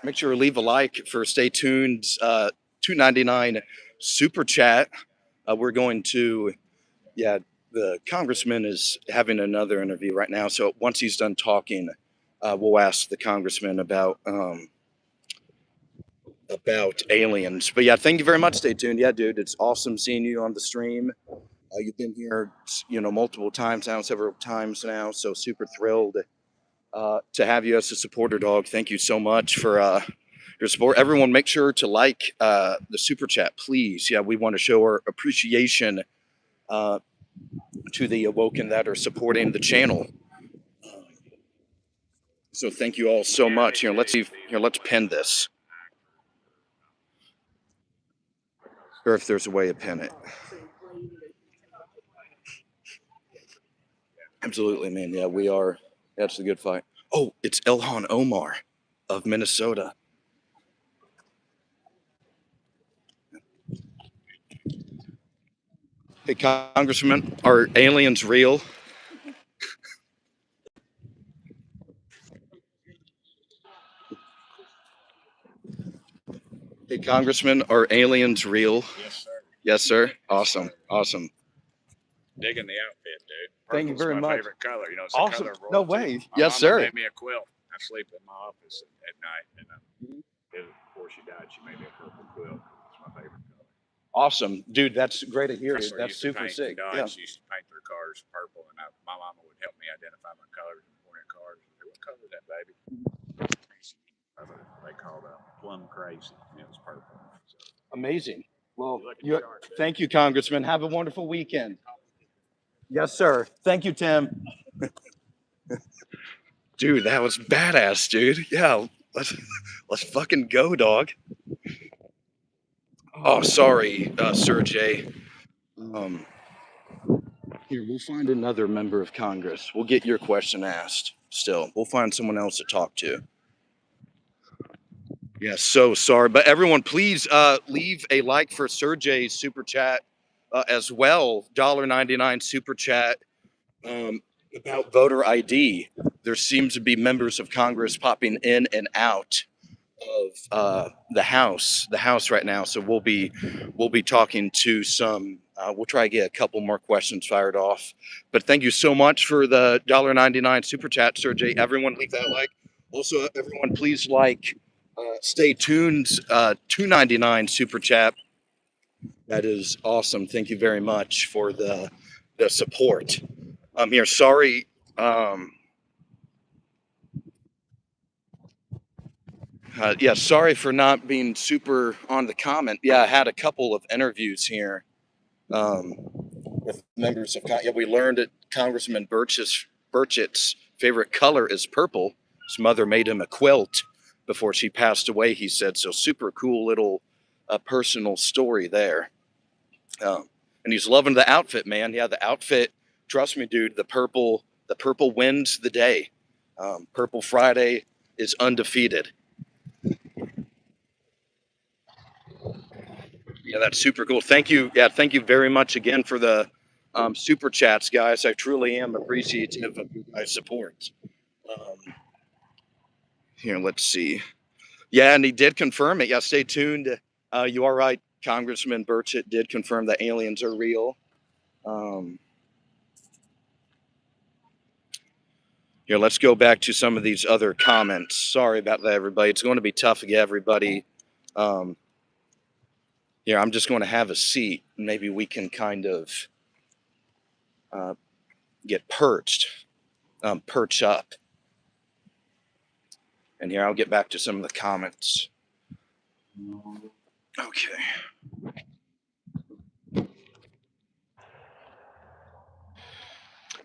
make sure to leave a like for Stay Tuned. $2.99 super chat. We're going to, the congressman is having another interview right now. So once he's done talking, we'll ask the congressman about aliens. But yeah, thank you very much. Stay tuned. Yeah, dude, it's awesome seeing you on the stream. You've been here, multiple times now, several times now. So super thrilled to have you as a supporter, dog. Thank you so much for your support. Everyone, make sure to like the super chat, please. Yeah, we want to show our appreciation to the Awoken that are supporting the channel. So thank you all so much. Let's pin this, or if there's a way to pin it. Absolutely, man. Yeah, we are. That's a good fight. Oh, it's Ilhan Omar of Minnesota. Hey, Congressman, are aliens real? Hey, Congressman, are aliens real?
Yes, sir.
Yes, sir.
Yes,
Awesome.
sir.
Awesome.
Digging the outfit, dude.
Thank you
Purple's
very
my
much.
favorite color. It's
Awesome.
the color of
No
royalty.
way.
My
Yes,
mama
sir.
made me a quilt. I sleep in my office at night, and before she died, she made me a purple quilt. It's my favorite color.
Awesome, dude. That's great to hear.
Chrysler
That's
used to
super
paint,
sick.
Dodge
Yeah.
used to paint their cars purple, and my mama would help me identify my colors and point at cars. And say, what color is that, baby? They called plum crazy. And it was purple. So,
Amazing. Well,
sharp,
thank you, Congressman. Have a wonderful weekend. Yes, sir. Thank you, Tim. Dude, that was badass, dude. Yeah, let's fucking go, dog. Oh, sorry, Sir Jay. Here, we'll find another member of Congress. We'll get your question asked. Still, we'll find someone else to talk to. Yeah, so sorry, but everyone, please leave a like for Sir Jay's super chat as well. $1.99 super chat about voter ID. There seems to be members of Congress popping in and out of the house right now. So we'll be talking to some. We'll try to get a couple more questions fired off. But thank you so much for the $1.99 super chat, Sir Jay. Everyone, leave that like. Also, everyone, please like. Stay tuned. $2.99 super chat. That is awesome. Thank you very much for the support. I'm here. Sorry. Yeah, sorry for not being super on the comment. Yeah, I had a couple of interviews here with members of Congress. Yeah, we learned that Congressman Burchett's favorite color is purple. His mother made him a quilt before she passed away, he said. So super cool little personal story there. And he's loving the outfit, man. Yeah, the outfit. Trust me, dude. The purple wins the day. Purple Friday is undefeated. Yeah, that's super cool. Thank you. Yeah, thank you very much again for the super chats, guys. I truly am appreciative of my support. Here, let's see. Yeah, and he did confirm it. Yeah, stay tuned. You are right. Congressman Burchett did confirm that aliens are real. Here, let's go back to some of these other comments. Sorry about that, everybody. It's going to be tough to get everybody. Here, I'm just going to have a seat. Maybe we can kind of get perch up. And here, I'll get back to some of the comments. Okay.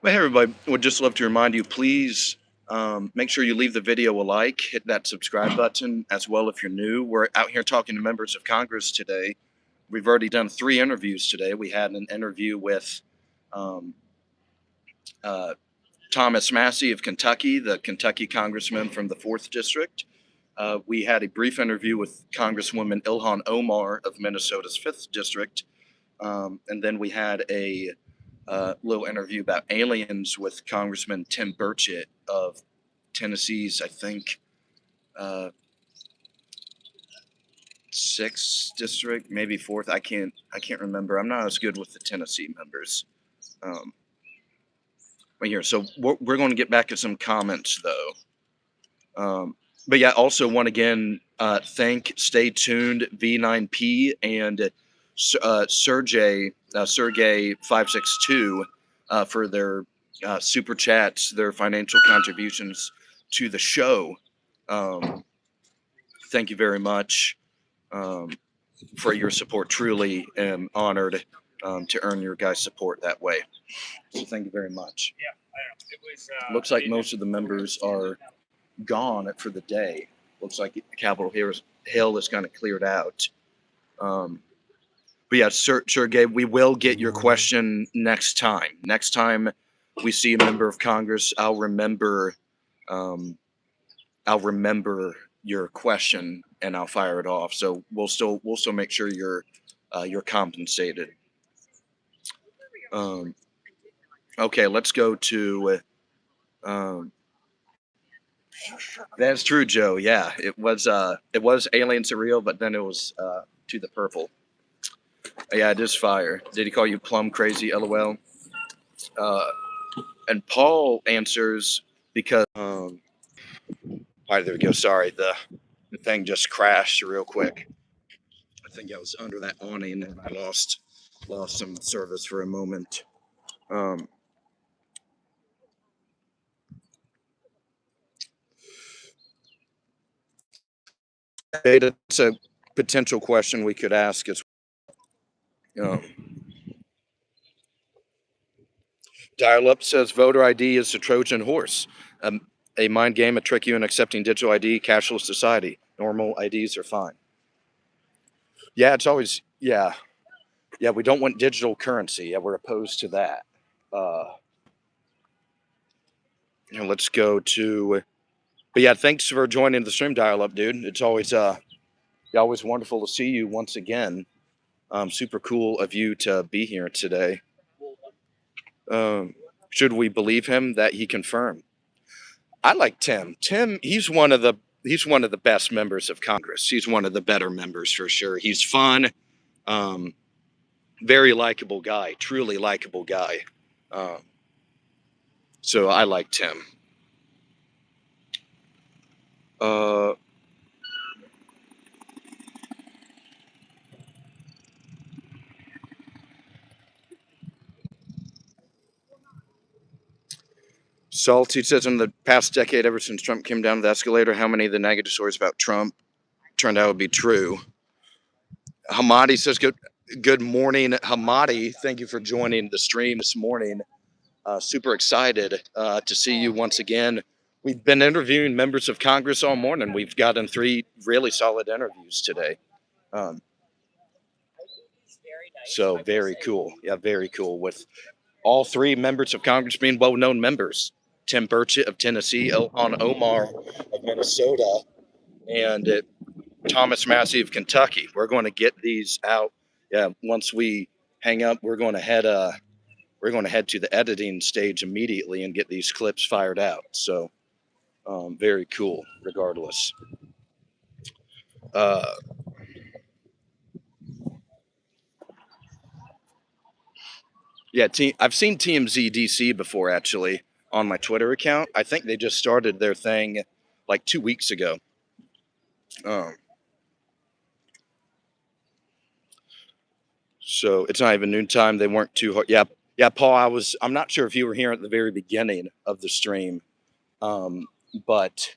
Well, hey, everybody. Would just love to remind you, please make sure you leave the video a like, hit that subscribe button as well if you're new. We're out here talking to members of Congress today. We've already done 3 interviews today. We had an interview with Thomas Massey of Kentucky, the Kentucky congressman from the 4th District. We had a brief interview with Congresswoman Ilhan Omar of Minnesota's 5th District. And then we had a little interview about aliens with Congressman Tim Burchett of Tennessee's, I think, sixth district, maybe fourth. I can't remember. I'm not as good with the Tennessee members. Right here. So we're going to get back to some comments though. But yeah, also want again stay tuned V9P and Sergey 562 for their super chats, their financial contributions to the show. Thank you very much for your support. Truly am honored to earn your guys' support that way. So thank you very much.
Yeah, it was.
Looks like most of the members are gone for the day. Looks like Capitol Hill is kind of cleared out. But yeah, Sergey, we will get your question next time. Next time we see a member of Congress, I'll remember your question and I'll fire it off. So we'll still make sure you're compensated. Okay, let's go to. That's true, Joe. Yeah, it was Alien Surreal, but then it was To the Purple. Yeah, it is fire. Did he call you plum crazy? LOL. And Paul answers because. All right, there we go. Sorry, the thing just crashed real quick. I think I was under that awning and I lost some service for a moment. It's a potential question we could ask as Dial Up says voter ID is a Trojan horse, a mind game, a trick you in accepting digital ID, cashless society. Normal IDs are fine. Yeah, it's always, yeah, we don't want digital currency. Yeah, we're opposed to that. Let's go to, but yeah, thanks for joining the stream, Dial Up, dude. It's always wonderful to see you once again. Super cool of you to be here today. Should we believe him that he confirmed? I like Tim. Tim, he's one of the best members of Congress. He's one of the better members for sure. He's fun, very likable guy, truly likable guy. So I like Tim. Salty says in the past decade, ever since Trump came down the escalator, how many of the negative stories about Trump turned out to be true? Hamadi says, good morning, Hamadi. Thank you for joining the stream this morning. Super excited to see you once again. We've been interviewing members of Congress all morning. We've gotten 3 really solid interviews today. So very cool. Yeah, very cool. With all 3 members of Congress being well-known members. Tim Burchett of Tennessee, Ilhan Omar of Minnesota, and Thomas Massey of Kentucky. We're going to get these out. Yeah, once we hang up, we're going to head to the editing stage immediately and get these clips fired out. So very cool, regardless. Yeah, I've seen TMZ DC before, actually, on my Twitter account. I think they just started their thing like 2 weeks ago. So it's not even noontime. They weren't too hard. Yeah, Paul, I'm not sure if you were here at the very beginning of the stream, but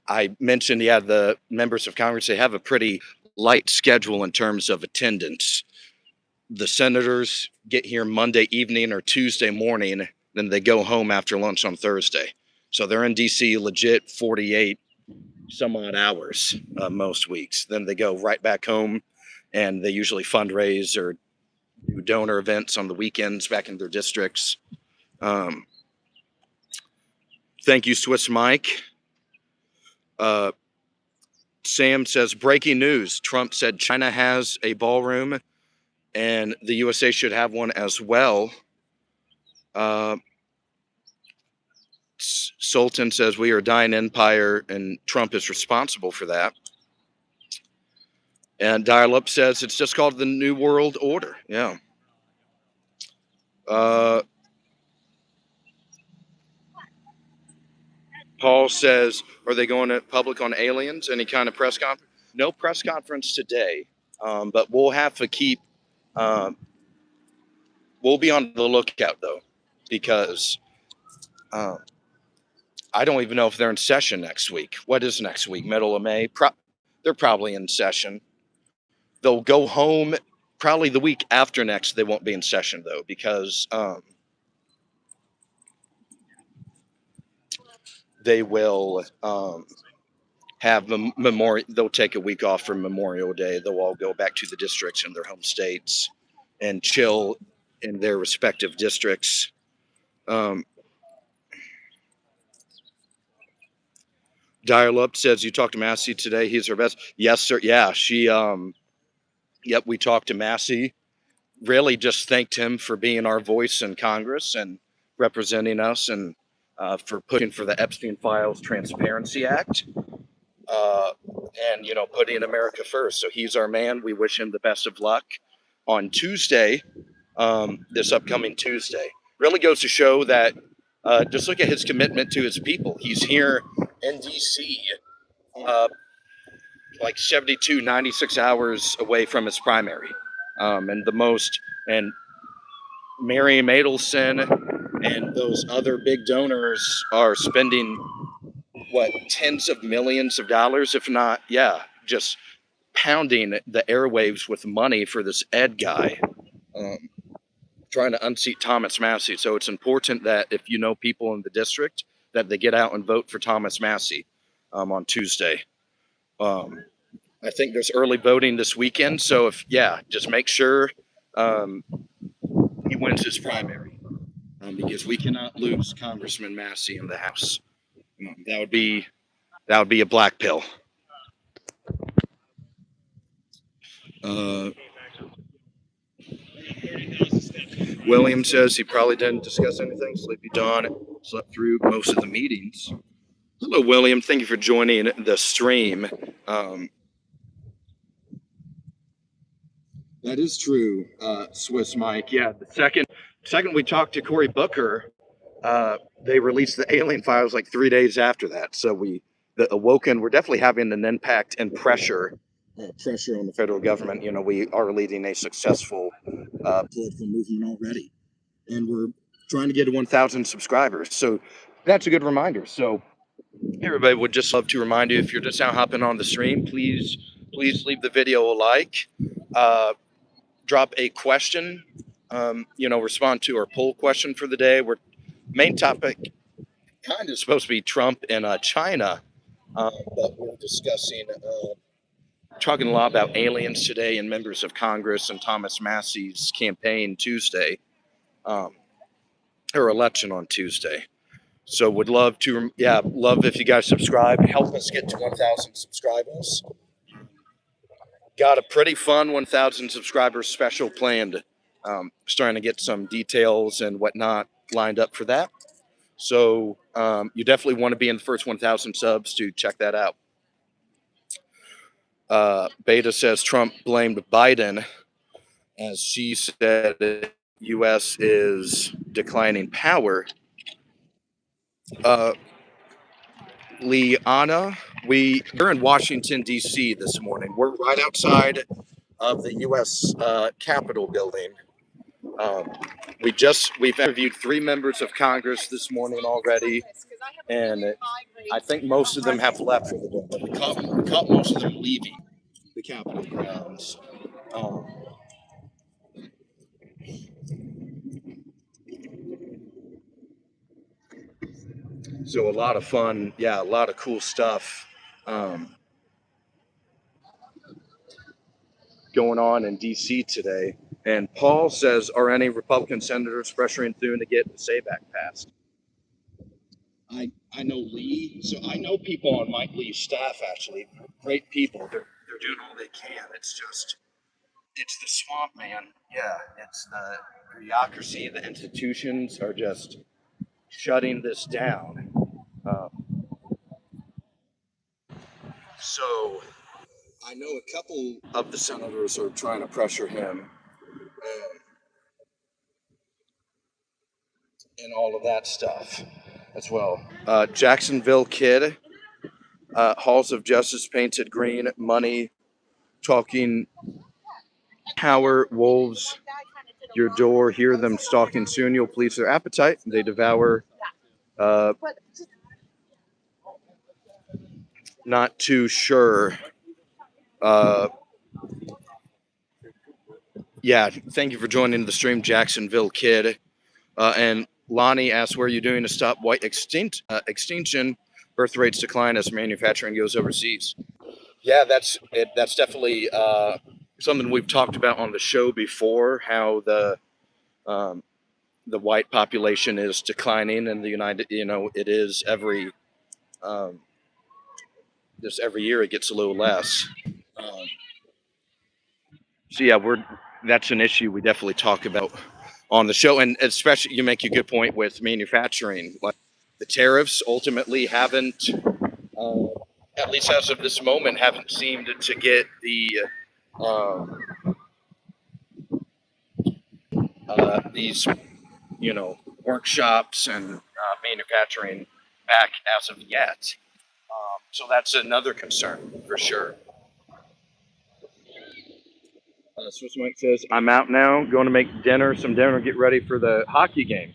I mentioned, the members of Congress, they have a pretty light schedule in terms of attendance. The senators get here Monday evening or Tuesday morning, then they go home after lunch on Thursday. So they're in DC legit 48 some odd hours most weeks. Then they go right back home and they usually fundraise or do donor events on the weekends back in their districts. Thank you, Swiss Mike. Sam says, breaking news. Trump said China has a ballroom and the USA should have one as well. Sultan says we are a dying empire and Trump is responsible for that. And Dial Up says it's just called the New World Order. Yeah. Paul says, are they going to public on aliens? Any kind of press conference? No press conference today, but we'll have to keep, we'll be on the lookout though, because I don't even know if they're in session next week. What is next week? Middle of May? They're probably in session. They'll go home probably the week after next. They won't be in session though, because they will have memorial. They'll take a week off for Memorial Day. They'll all go back to the districts in their home states and chill in their respective districts. Dial Up says you talked to Massey today. He's her best. Yes, sir. Yeah, she. Yep, we talked to Massey. Really, just thanked him for being our voice in Congress and representing us, and for pushing for the Epstein Files Transparency Act. And putting America first. So he's our man. We wish him the best of luck on Tuesday, this upcoming Tuesday. Really goes to show that just look at his commitment to his people. He's here in DC, like 72, 96 hours away from his primary. And Mary Adelson and those other big donors are spending tens of millions of dollars, if not, just pounding the airwaves with money for this Ed guy, trying to unseat Thomas Massey. So it's important that if you know people in the district, that they get out and vote for Thomas Massey on Tuesday. I think there's early voting this weekend. So just make sure he wins his primary, because we cannot lose Congressman Massey in the House. That would be a black pill. William says he probably didn't discuss anything. Sleepy Dawn slept through most of the meetings. Hello, William. Thank you for joining the stream. That is true, Swiss Mike. Yeah, the second we talked to Cory Booker, they released the alien files like 3 days after that. So the Awoken, we're definitely having an impact and pressure on the federal government. We are leading a successful political movement already, and we're trying to get to 1,000 subscribers. So that's a good reminder. So everybody, would just love to remind you, if you're just now hopping on the stream, please leave the video a like, drop a question, respond to our poll question for the day. Our main topic kind of supposed to be Trump and China, but we're talking a lot about aliens today and members of Congress and Thomas Massey's campaign Tuesday, or election on Tuesday. So would love if you guys subscribe, help us get to 1,000 subscribers. Got a pretty fun 1,000 subscribers special planned. Starting to get some details and whatnot lined up for that. So you definitely want to be in the first 1,000 subs to check that out. Beta says Trump blamed Biden, as she said the U.S. is declining power. Liana, we're in Washington, D.C. this morning. We're right outside of the U.S. Capitol building. We've interviewed 3 members of Congress this morning already, and I think most of them have left for the day, but we caught most of them leaving the Capitol grounds. So a lot of fun, a lot of cool stuff going on in D.C. today. And Paul says, are any Republican senators pressuring Thune to get the SABAC passed? I know Lee, so I know people on Mike Lee's staff, actually. Great people. They're doing all they can. It's the swamp, man. Yeah, it's the bureaucracy. The institutions are just shutting this down. So I know a couple of the senators are trying to pressure him and all of that stuff as well. Jacksonville Kid, halls of justice painted green, money, talking power, wolves, your door, hear them stalking soon, you'll please their appetite, they devour. Not too sure. Yeah, thank you for joining the stream, Jacksonville Kid. And Lonnie asks, where are you doing to stop white extinction? Birth rates decline as manufacturing goes overseas. Yeah, that's it. That's definitely something we've talked about on the show before. How the white population is declining in the United. You know, it is um, just every year it gets a little less. Um, so yeah, that's an issue we definitely talk about on the show, and especially you make a good point with manufacturing. Like the tariffs ultimately haven't, uh, at least as of this moment, haven't seemed to get um, these workshops and manufacturing back as of yet. So that's another concern for sure. Swiss Mike says, I'm out now, going to make some dinner, get ready for the hockey game.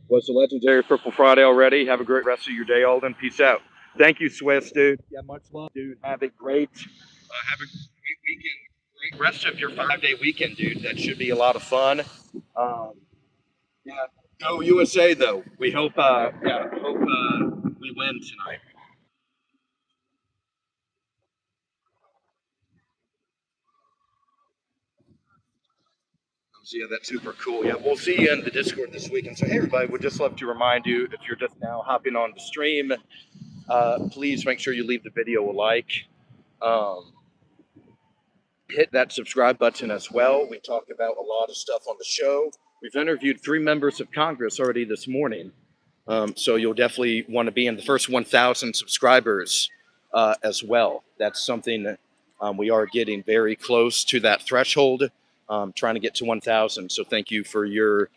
Was the legendary Purple Friday already? Have a great rest of your day, Aulden. Peace out. Thank you, Swiss, dude. Yeah, much love, dude. Have a great weekend. Great rest of your 5-day weekend, dude. That should be a lot of fun. Yeah, go USA though. We hope, we win tonight. So yeah, that's super cool. Yeah, we'll see you in the Discord this weekend. So hey, everybody, would just love to remind you, if you're just now hopping on the stream, please make sure you leave the video a like. Um, hit that subscribe button as well. We talk about a lot of stuff on the show. We've interviewed 3 members of Congress already this morning. So you'll definitely want to be in the first 1,000 subscribers as well. That's something that we are getting very close to that threshold, trying to get to 1,000. So thank you for your,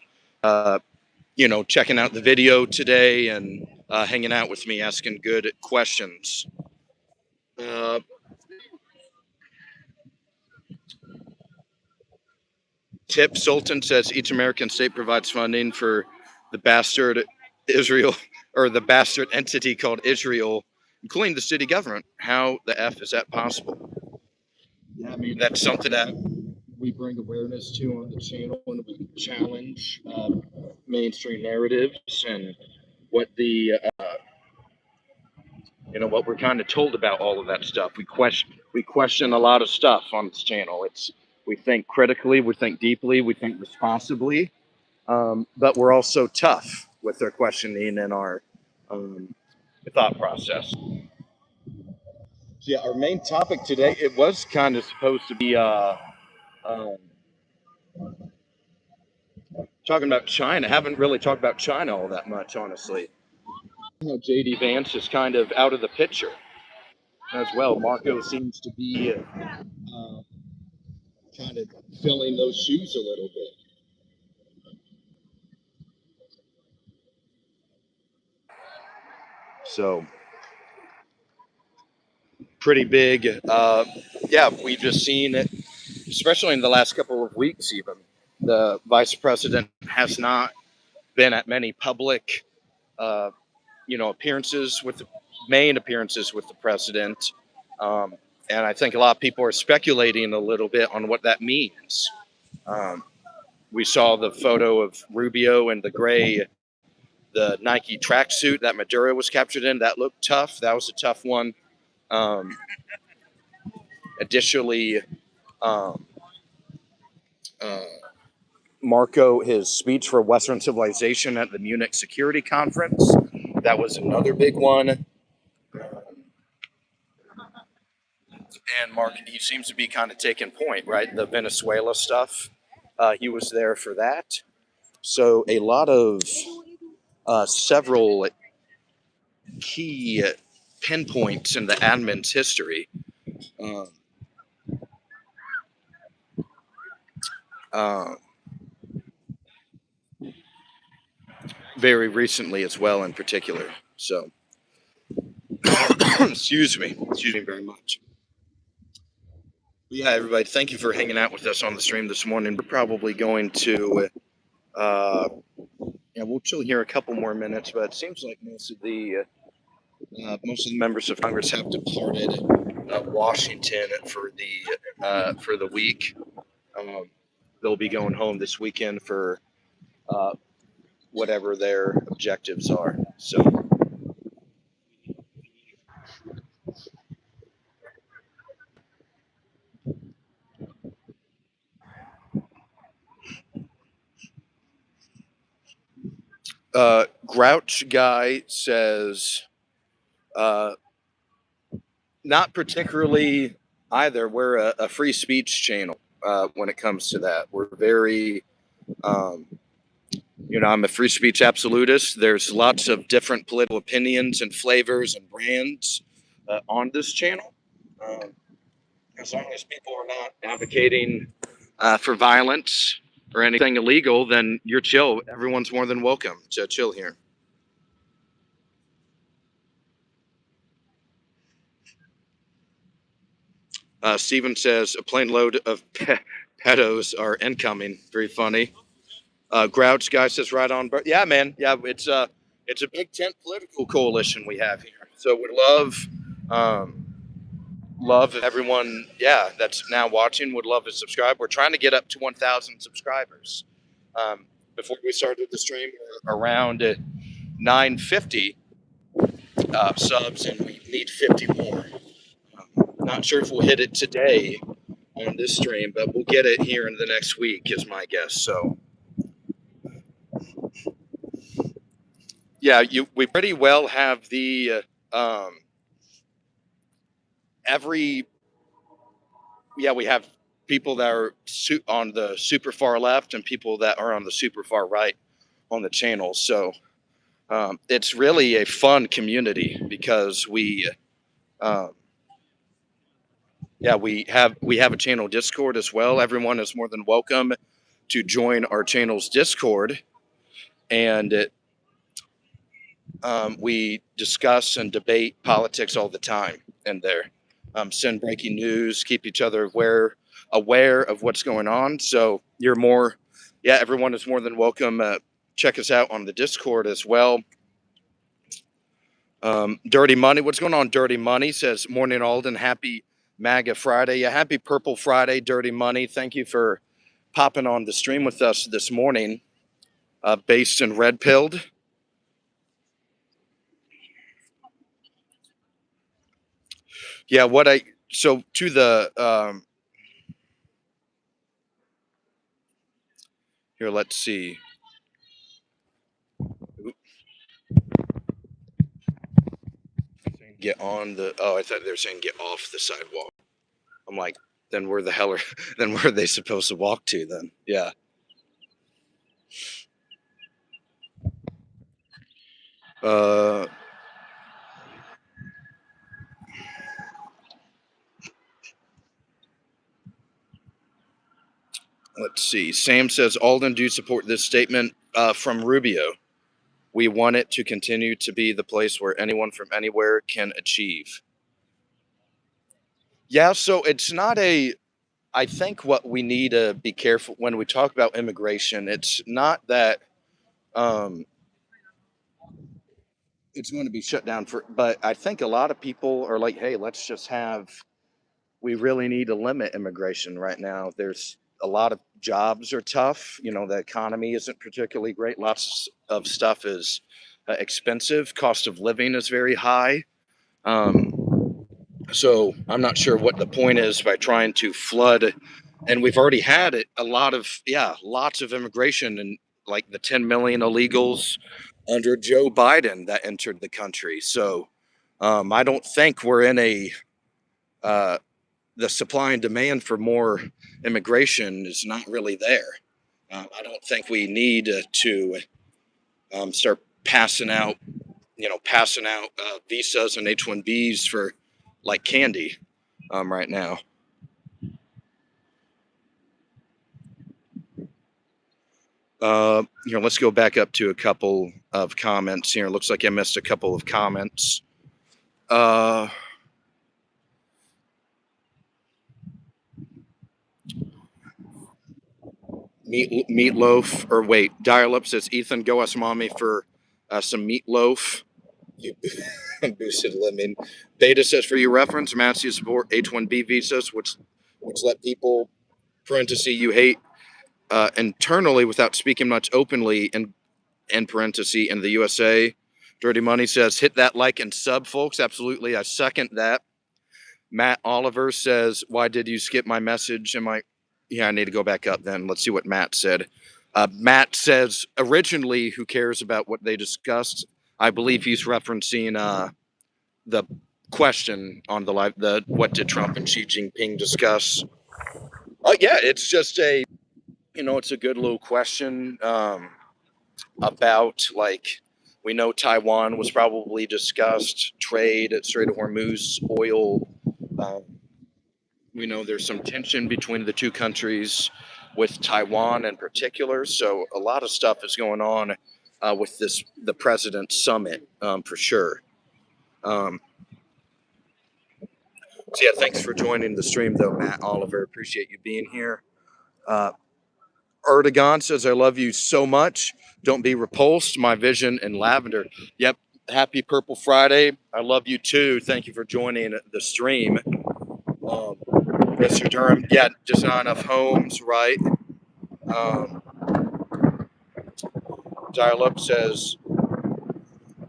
checking out the video today and hanging out with me, asking good questions. Tip Sultan says each American state provides funding for the bastard Israel, or the bastard entity called Israel, including the city government. How the F is that possible? Yeah, I mean, that's something that we bring awareness to on the channel, and we challenge mainstream narratives and what what we're kind of told about all of that stuff. We question a lot of stuff on this channel. We think critically, we think deeply, we think responsibly, but we're also tough with our questioning and our thought process. So yeah, our main topic today, it was kind of supposed to be talking about China. Haven't really talked about China all that much, honestly. JD Vance is kind of out of the picture as well. Marco seems to be kind of filling those shoes a little bit. So pretty big. Yeah, we've just seen it, especially in the last couple of weeks. Even the vice president has not been at many public, appearances with the main appearances with the president. And I think a lot of people are speculating a little bit on what that means. We saw the photo of Rubio and the Nike tracksuit that Maduro was captured in. That looked tough. That was a tough one. Additionally, Marco, his speech for Western civilization at the Munich Security Conference, that was another big one. And Mark, he seems to be kind of taking point, right? The Venezuela stuff. He was there for that. So a lot of several key pinpoints in the admin's history Um, uh, very recently as well, in particular. So, excuse me very much. But yeah, everybody, thank you for hanging out with us on the stream this morning. We're probably going to, yeah, we'll chill here a couple more minutes, but it seems like most of the members of Congress have departed Washington for the week. They'll be going home this weekend for uh, whatever their objectives are. So, Grouch Guy says, not particularly either. We're a free speech channel when it comes to that. We're very, um, I'm a free speech absolutist. There's lots of different political opinions and flavors and brands on this channel. Um, as long as people are not advocating for violence or anything illegal, then you're chill. Everyone's more than welcome to chill here. Steven says a plane load of pedos are incoming. Very funny. Grouch Guy says right on. Yeah, man. Yeah, it's a big tent political coalition we have here. So we love if everyone, yeah, that's now watching would love to subscribe. We're trying to get up to 1,000 subscribers. Before we started the stream, we were around 950 subs, and we need 50 more. Not sure if we'll hit it today on this stream, but we'll get it here in the next week, is my guess. So, yeah, we pretty well have the we have people that are on the super far left and people that are on the super far right on the channel. So it's really a fun community because we have a channel Discord as well. Everyone is more than welcome to join our channel's Discord, and we discuss and debate politics all the time in there. Send breaking news, keep each other aware of what's going on. So everyone is more than welcome. Check us out on the Discord as well. Dirty Money, what's going on? Dirty Money says, morning Aulden, happy MAGA Friday. Yeah, happy Purple Friday, Dirty Money. Thank you for popping on the stream with us this morning. Based in Red Pilled. Yeah, to the here, let's see. Get on the I thought they were saying get off the sidewalk. I'm like, then where are they supposed to walk to then? Yeah. Let's see. Sam says, Aulden, do you support this statement from Rubio? We want it to continue to be the place where anyone from anywhere can achieve. Yeah, so it's not I think what we need to be careful when we talk about immigration, it's not that it's going to be shut down but I think a lot of people are like, hey, we really need to limit immigration right now. There's a lot of jobs are tough. The economy isn't particularly great. Lots of stuff is expensive. Cost of living is very high. So I'm not sure what the point is by trying to flood. And we've already had lots of immigration and like the 10 million illegals under Joe Biden that entered the country. So I don't think we're in the supply and demand for more immigration is not really there. I don't think we need to start passing out visas and H-1Bs for like candy. right now. Here, let's go back up to a couple of comments here. Looks like I missed a couple of comments. Meatloaf, or wait, Dial-Up says, Ethan, go ask mommy for some meatloaf. Boosted lemon. Beta says, for your reference, Matthew support H-1B visas, which let people, parenthesis, you hate internally without speaking much openly, in parenthesis, in the USA. Dirty Money says, hit that like and sub, folks. Absolutely, I second that. Matt Oliver says, why did you skip my message? Yeah, I need to go back up then. Let's see what Matt said. Matt says, originally, who cares about what they discussed? I believe he's referencing the question on the live, what did Trump and Xi Jinping discuss? Yeah, it's just it's a good little question about, like, we know Taiwan was probably discussed, trade at Strait of Hormuz, oil. We know there's some tension between the two countries, with Taiwan in particular. So a lot of stuff is going on with the President's Summit, for sure. So yeah, thanks for joining the stream, though, Matt Oliver. Appreciate you being here. Erdogan says, I love you so much. Don't be repulsed. My vision in lavender. Yep. Happy Purple Friday. I love you too. Thank you for joining the stream. Mr. Durham, yeah, just not enough homes, right? Dial-Up says,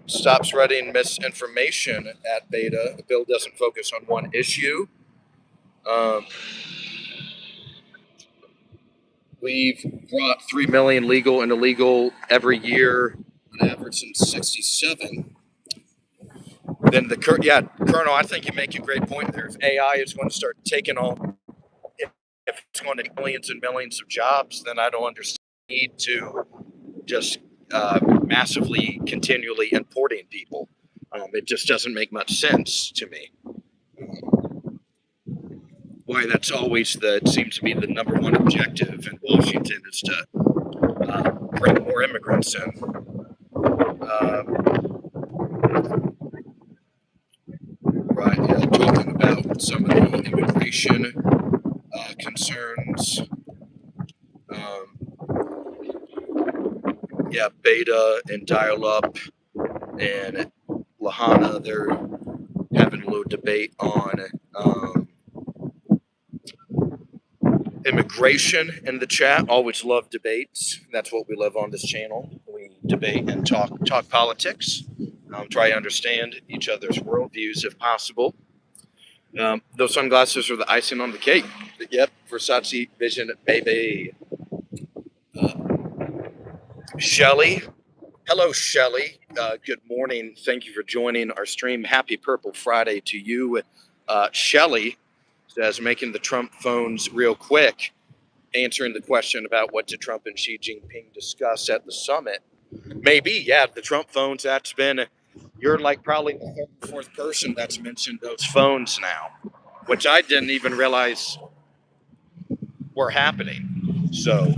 stop spreading misinformation at Beta. The bill doesn't focus on one issue. We've brought 3 million legal and illegal every year, on average since '67. Then Colonel, I think you make a great point there. If AI is going to start taking on, if it's going to take millions and millions of jobs, then I don't understand the need to just massively, continually importing people. It just doesn't make much sense to me. Why that's always it seems to be the number one objective in Washington is to bring more immigrants in. Right, yeah, talking about some of the immigration concerns. Yeah, Beta and Dial-Up and Lahana, they're having a little debate on immigration in the chat. Always love debates. That's what we love on this channel. We debate and talk politics. Try to understand each other's worldviews if possible. Those sunglasses are the icing on the cake. Yep, Versace Vision, baby. Shelly. Hello, Shelly. Good morning. Thank you for joining our stream. Happy Purple Friday to you. Shelly says, making the Trump phones real quick, answering the question about what did Trump and Xi Jinping discuss at the summit. Maybe, yeah, the Trump phones, you're like probably the third or fourth person that's mentioned those phones now, which I didn't even realize were happening. So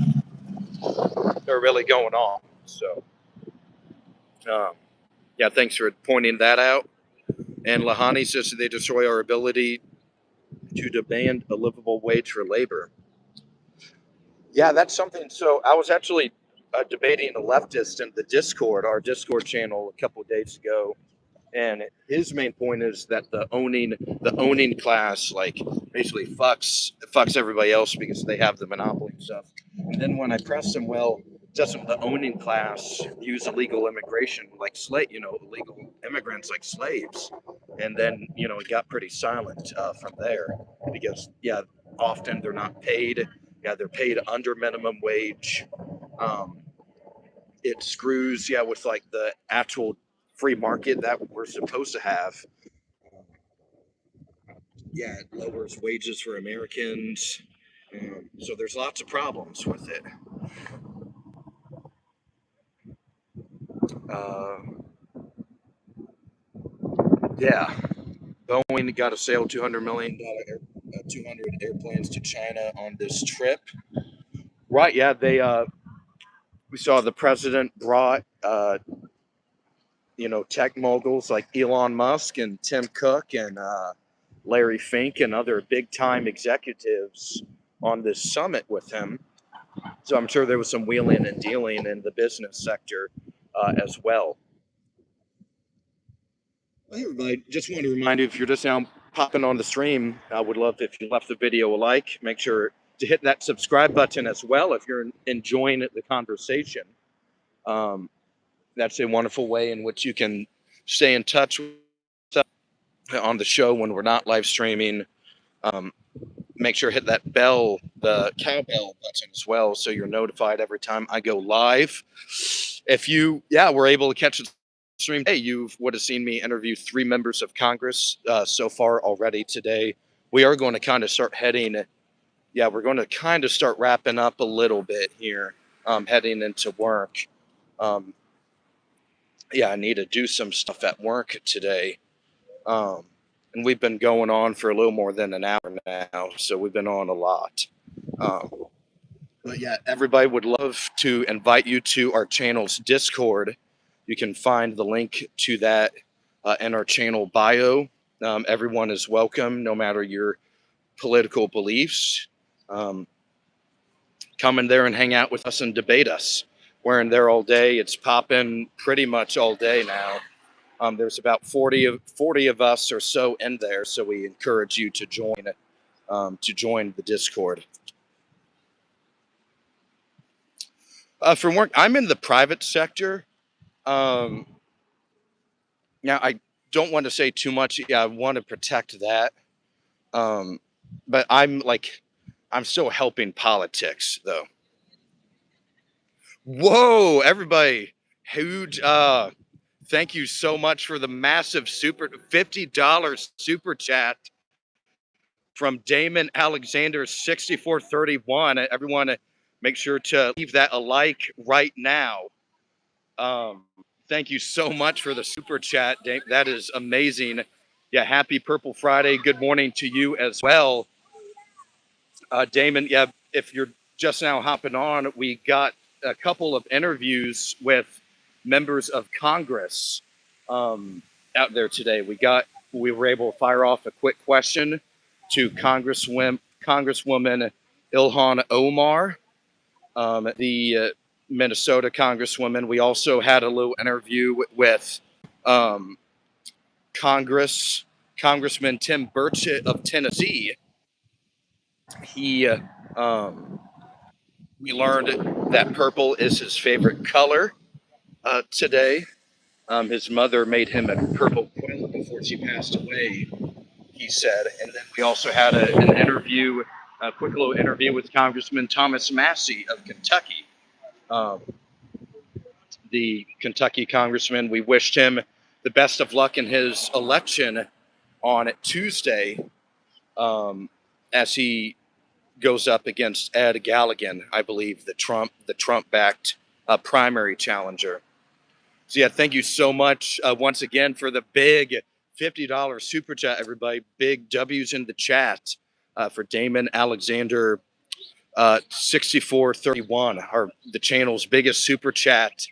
they're really going on. So, yeah, thanks for pointing that out. And Lahani says they destroy our ability to demand a livable wage for labor. Yeah, that's something. So I was actually debating a leftist in the Discord, our Discord channel, a couple of days ago, and his main point is that the owning class, like, basically fucks everybody else because they have the monopoly and stuff. And then when I pressed him, well, doesn't the owning class use illegal immigration like illegal immigrants like slaves? And then it got pretty silent from there, because yeah, often they're not paid. Yeah, they're paid under minimum wage. It screws, yeah, with like the actual free market that we're supposed to have. Yeah, it lowers wages for Americans. So there's lots of problems with it. Yeah. Boeing got to sell $200 million, 200 airplanes to China on this trip. Right? Yeah, we saw the president brought tech moguls like Elon Musk and Tim Cook and Larry Fink and other big time executives on this summit with him. So I'm sure there was some wheeling and dealing in the business sector as well. Hey everybody, just want to remind you, if you're just now popping on the stream, I would love if you left the video a like. Make sure to hit that subscribe button as well if you're enjoying the conversation. That's a wonderful way in which you can stay in touch with us on the show when we're not live streaming. Make sure to hit that bell, the cowbell button as well, so you're notified every time I go live. If you, were able to catch the stream, hey, you would have seen me interview 3 members of Congress so far already today. We are going to kind of start heading, we're going to kind of start wrapping up a little bit here, heading into work. I need to do some stuff at work today. And we've been going on for a little more than an hour now, so we've been on a lot. But everybody would love to invite you to our channel's Discord. You can find the link to that in our channel bio. Everyone is welcome, no matter your political beliefs. Come in there and hang out with us and debate us. We're in there all day. It's popping pretty much all day now. There's about 40 of us or so in there, so we encourage you to join the Discord. From work, I'm in the private sector. Now, I don't want to say too much. I want to protect that. But I'm still helping politics, though. Whoa, everybody! Huge. Thank you so much for the massive $50 super chat from Damon Alexander 6431. Everyone, make sure to leave that a like right now. Thank you so much for the super chat, Dame. That is amazing. Happy Purple Friday. Good morning to you as well, Damon. If you're just now hopping on, we got a couple of interviews with members of Congress out there today. We were able to fire off a quick question to Congresswoman Ilhan Omar, the Minnesota Congresswoman. We also had a little interview with Congressman Tim Burchett of Tennessee. We learned that purple is his favorite color today. His mother made him a purple quilt before she passed away, he said. And then we also had an interview, a quick little interview with Congressman Thomas Massey of Kentucky. The Kentucky congressman, we wished him the best of luck in his election on Tuesday as he goes up against Ed Galligan, I believe, the Trump-backed primary challenger. So thank you so much once again for the big $50 super chat, everybody. Big W's in the chat for Damon Alexander 6431, the channel's biggest super chat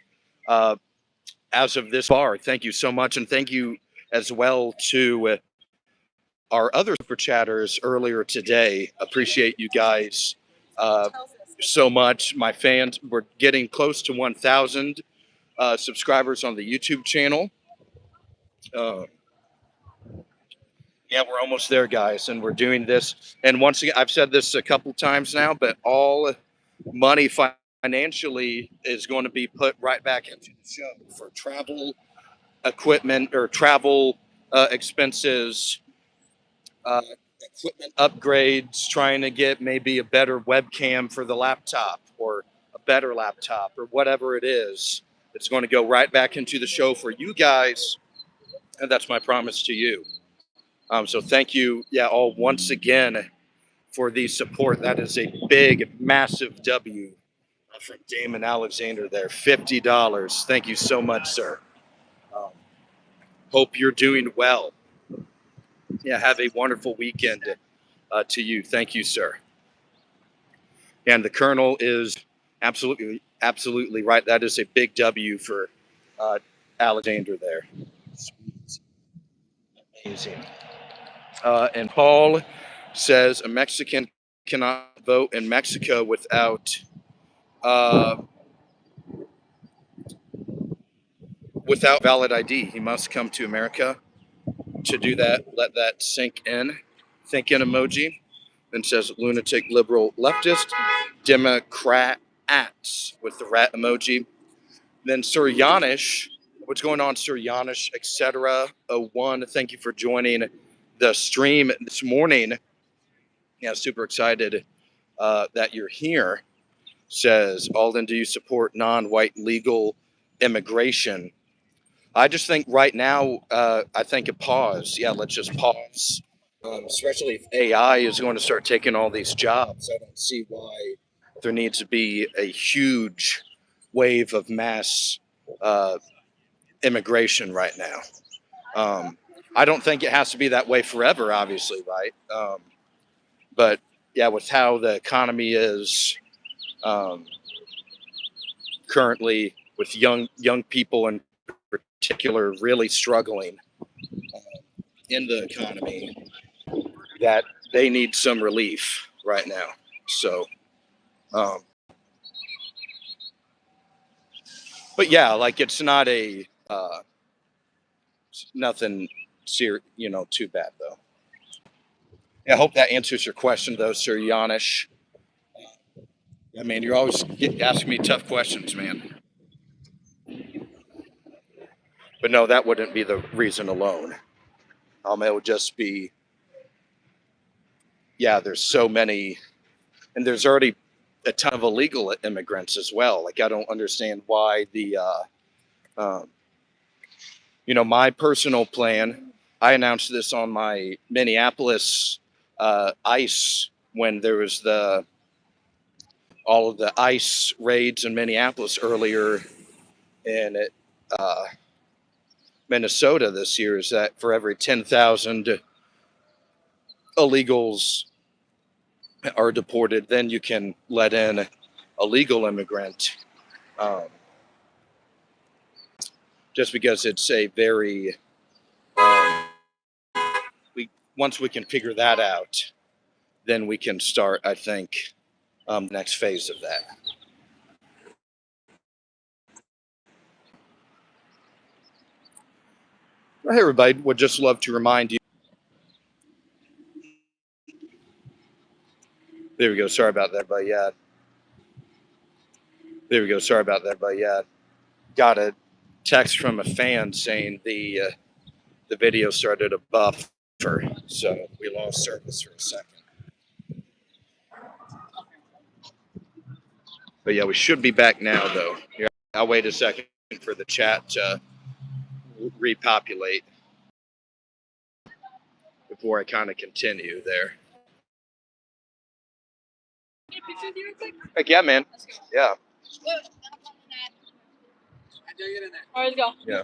as of this far. Thank you so much, and thank you as well to our other super chatters earlier today. Appreciate you guys so much. My fans, we're getting close to 1,000 subscribers on the YouTube channel. We're almost there, guys, and we're doing this. And once again, I've said this a couple times now, but all money financially is going to be put right back into the show for travel equipment or travel expenses, equipment upgrades, trying to get maybe a better webcam for the laptop or a better laptop or whatever it is. It's going to go right back into the show for you guys, and that's my promise to you. So thank you, all once again for the support. That is a big, massive W from Damon Alexander there. $50. Thank you so much, sir. Hope you're doing well. Yeah, have a wonderful weekend to you. Thank you, sir. And the Colonel is absolutely right. That is a big W for Alexander there. Amazing. And Paul says a Mexican cannot vote in Mexico uh, without valid ID. He must come to America to do that. Let that sink in. Think in emoji. Then says lunatic liberal leftist Democrats with the rat emoji. Then Sir Yanish, what's going on, Sir Yanish, etc. 01, thank you for joining the stream this morning. Yeah, super excited that you're here. Says Aulden, do you support non-white legal immigration? I just think right now, I think a pause. Yeah, let's just pause. Especially if AI is going to start taking all these jobs, I don't see why there needs to be a huge wave of mass immigration right now. I don't think it has to be that way forever, obviously, right? But yeah, with how the economy is currently, with young people in particular really struggling in the economy, that they need some relief right now. So, but yeah, like it's not a nothing too bad though. Yeah, I hope that answers your question though, Sir Yanish. I mean, you're always asking me tough questions, man. But no, that wouldn't be the reason alone. It would just be, yeah, there's so many, and there's already a ton of illegal immigrants as well. Like, I don't understand why um, my personal plan, I announced this on my Minneapolis ICE when there was all of the ICE raids in Minneapolis earlier in Minnesota this year, is that for every 10,000 illegals are deported, then you can let in a legal immigrant. Just because it's a very, once we can figure that out, then we can start, I think, the next phase of that. Hey, everybody, would just love to remind you. There we go. Sorry about that, but yeah. There we go. Sorry about that, but yeah. Got a text from a fan saying the video started a buffer, so we lost service for a second. But yeah, we should be back now, though. Yeah, I'll wait a second for the chat to repopulate before I kind of continue there. Heck yeah, man. Yeah.
All right, let's go.
Yeah.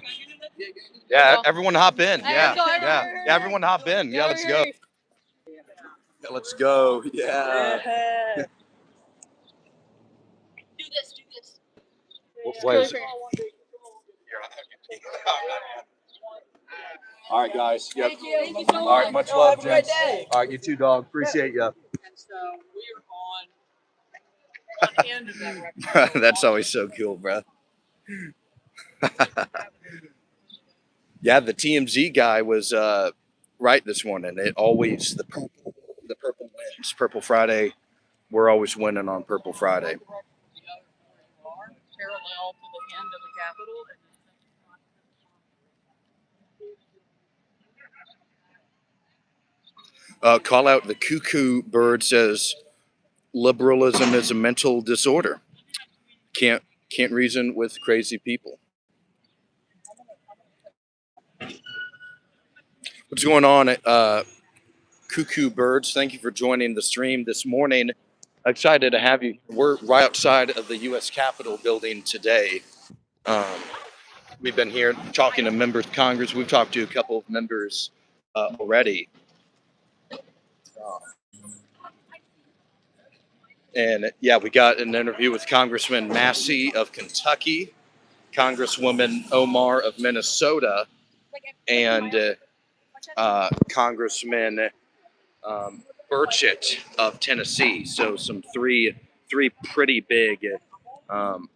Yeah, everyone hop in. Yeah. Yeah. Yeah, everyone hop in. Yeah, let's go. Yeah, let's go. Yeah.
Do this.
What is it? All right, guys. Yep.
Thank you so much.
All right, much love, gents. All right, you too, dog. Appreciate you.
And so we are on the end of that record.
That's always so cool, bro. Yeah, the TMZ guy was right this morning. It always the purple wins. Purple Friday. We're always winning on Purple Friday.
Parallel to the end of the Capitol.
Call out the cuckoo bird says liberalism is a mental disorder. Can't reason with crazy people. What's going on, cuckoo birds? Thank you for joining the stream this morning. Excited to have you. We're right outside of the U.S. Capitol building today. We've been here talking to members of Congress. We've talked to a couple of members already. And yeah, we got an interview with Congressman Massey of Kentucky, Congresswoman Omar of Minnesota, and Congressman Burchett of Tennessee. So some three um,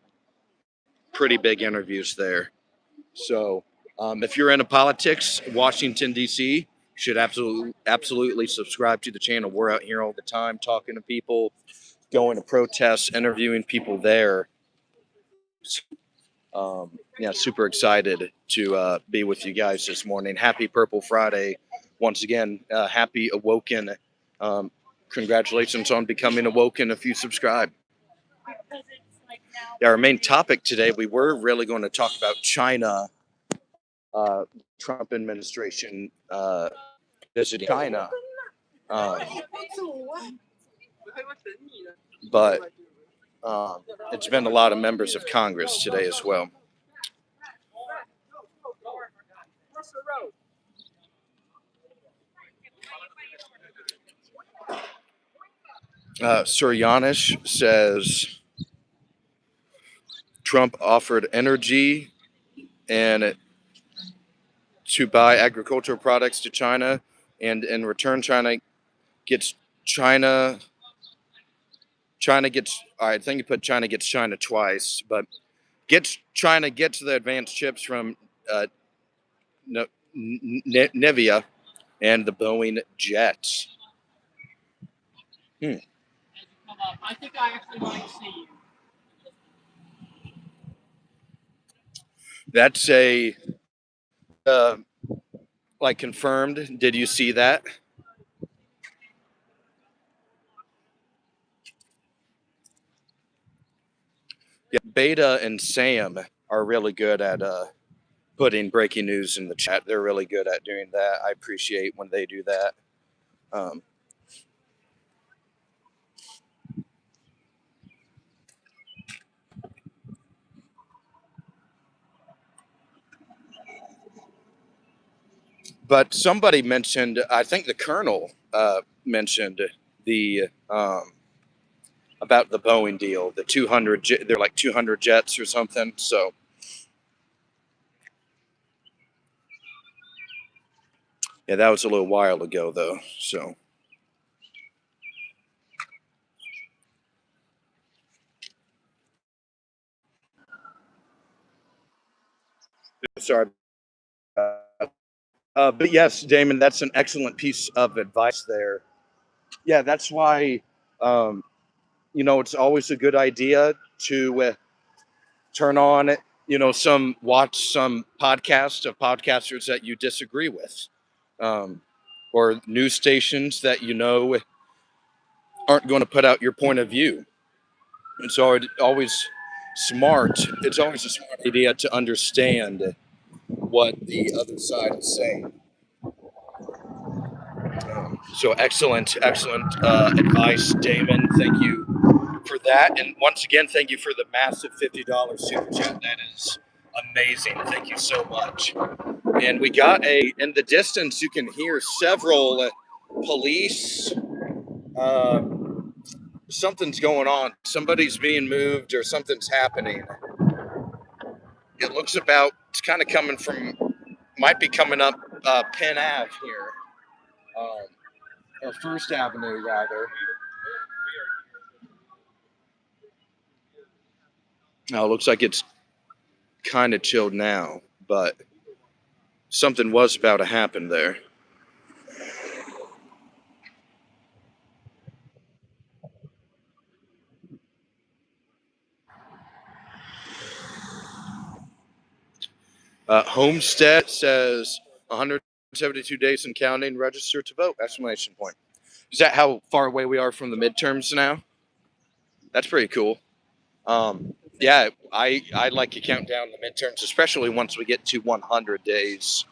pretty big interviews there. So if you're into politics, Washington D.C., you should absolutely subscribe to the channel. We're out here all the time talking to people, going to protests, interviewing people there. Yeah, super excited to be with you guys this morning. Happy Purple Friday. Once again, happy Awoken. Congratulations on becoming Awoken if you subscribe. Yeah, our main topic today, we were really going to talk about China, Trump administration visiting China. But it's been a lot of members of Congress today as well. Sir Yanish says Trump offered energy and to buy agricultural products to China, and in return, China gets. I think you put China gets China twice, but China gets the advanced chips from Nvidia and the Boeing jets.
I think I actually might see you.
That's like confirmed. Did you see that? Yeah, Beta and Sam are really good at putting breaking news in the chat. They're really good at doing that. I appreciate when they do that. But somebody mentioned, I think the Colonel mentioned the about the Boeing deal, the 200. They're like 200 jets or something. So yeah, that was a little while ago though. So sorry. But yes, Damon, that's an excellent piece of advice there. Yeah, that's why, it's always a good idea to turn on, watch some podcast of podcasters that you disagree with, or news stations that aren't going to put out your point of view. And so it's always a smart idea to understand what the other side is saying. So excellent advice, Damon. Thank you for that. And once again, thank you for the massive $50 super chat. That is amazing. Thank you so much. And we got in the distance, you can hear several police. Something's going on. Somebody's being moved or something's happening. It looks it's kind of might be coming up Penn Ave here. Or First Avenue, rather. Now, it looks like it's kind of chilled now, but something was about to happen there. Homestead says 172 days and counting, register to vote, exclamation point. Is that how far away we are from the midterms now? That's pretty cool. Yeah, I like to count down the midterms, especially once we get to 100 days.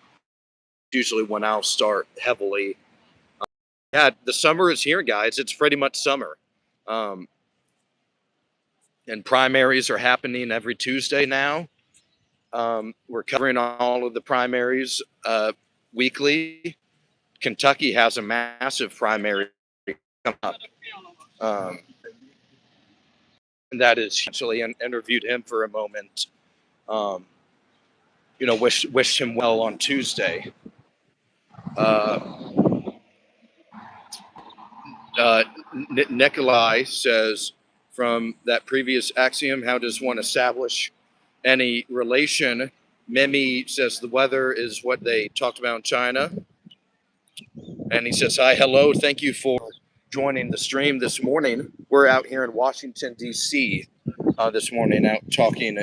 Usually when I'll start heavily. Yeah, the summer is here, guys. It's pretty much summer. And primaries are happening every Tuesday now. We're covering all of the primaries weekly. Kentucky has a massive primary up. Um, and that is actually interviewed him for a moment. Wished him well on Tuesday. Nikolai says, from that previous axiom, how does one establish any relation? Mimi says the weather is what they talked about in China. And he says, hi, hello, thank you for joining the stream this morning. We're out here in Washington, D.C. This morning, out talking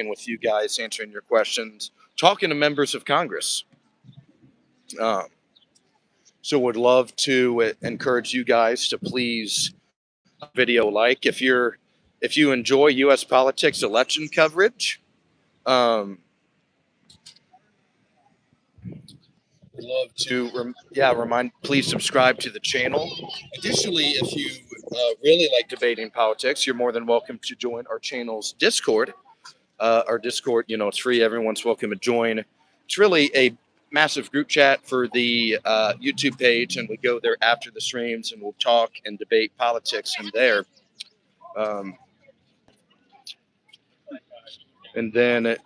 with you guys, answering your questions, talking to members of Congress. So would love to encourage you guys to please video like if you enjoy U.S. politics election coverage. We'd love to remind, please subscribe to the channel. Additionally, if you really like debating politics, you're more than welcome to join our channel's Discord. Our Discord, it's free. Everyone's welcome to join. It's really a massive group chat for the YouTube page, and we go there after the streams and we'll talk and debate politics in there. And then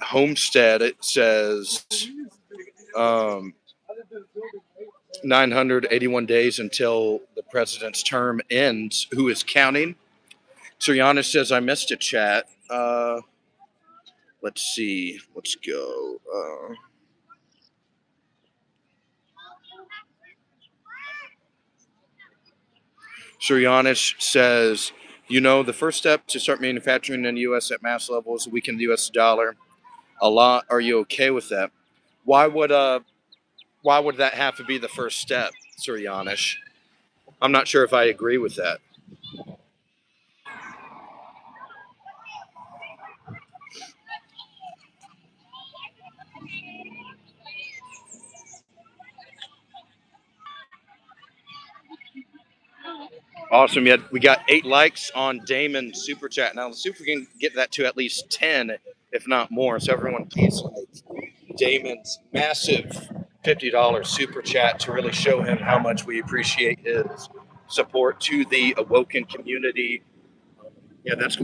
Homestead, it says 981 days until the president's term ends. Who is counting? Suriana says, I missed a chat. Let's see. Let's go. Suryanis says, the first step to start manufacturing in the U.S. at mass level is to weaken the U.S. dollar a lot. Are you okay with that? Why would that have to be the first step, Suryanis? I'm not sure if I agree with that. Awesome. We got 8 likes on Damon's super chat. Now, let's see if we can get that to at least 10, if not more. So everyone, please like Damon's massive $50 super chat to really show him how much we appreciate his support to the Awoken community. It's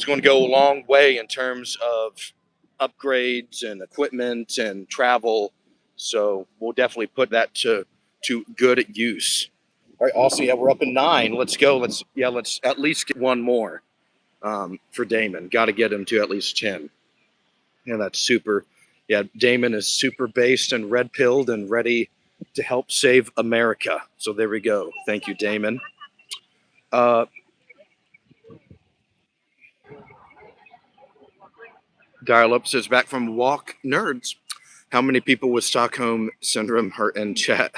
going to go a long way in terms of upgrades and equipment and travel. So we'll definitely put that to good use. All right, also, we're up in 9. Let's go. Let's at least get one more for Damon. Got to get him to at least 10. Yeah, that's super. Yeah, Damon is super based and red pilled and ready to help save America. So there we go. Thank you, Damon. Dial Up says, back from Walk Nerds. How many people with Stockholm Syndrome hurt in chat?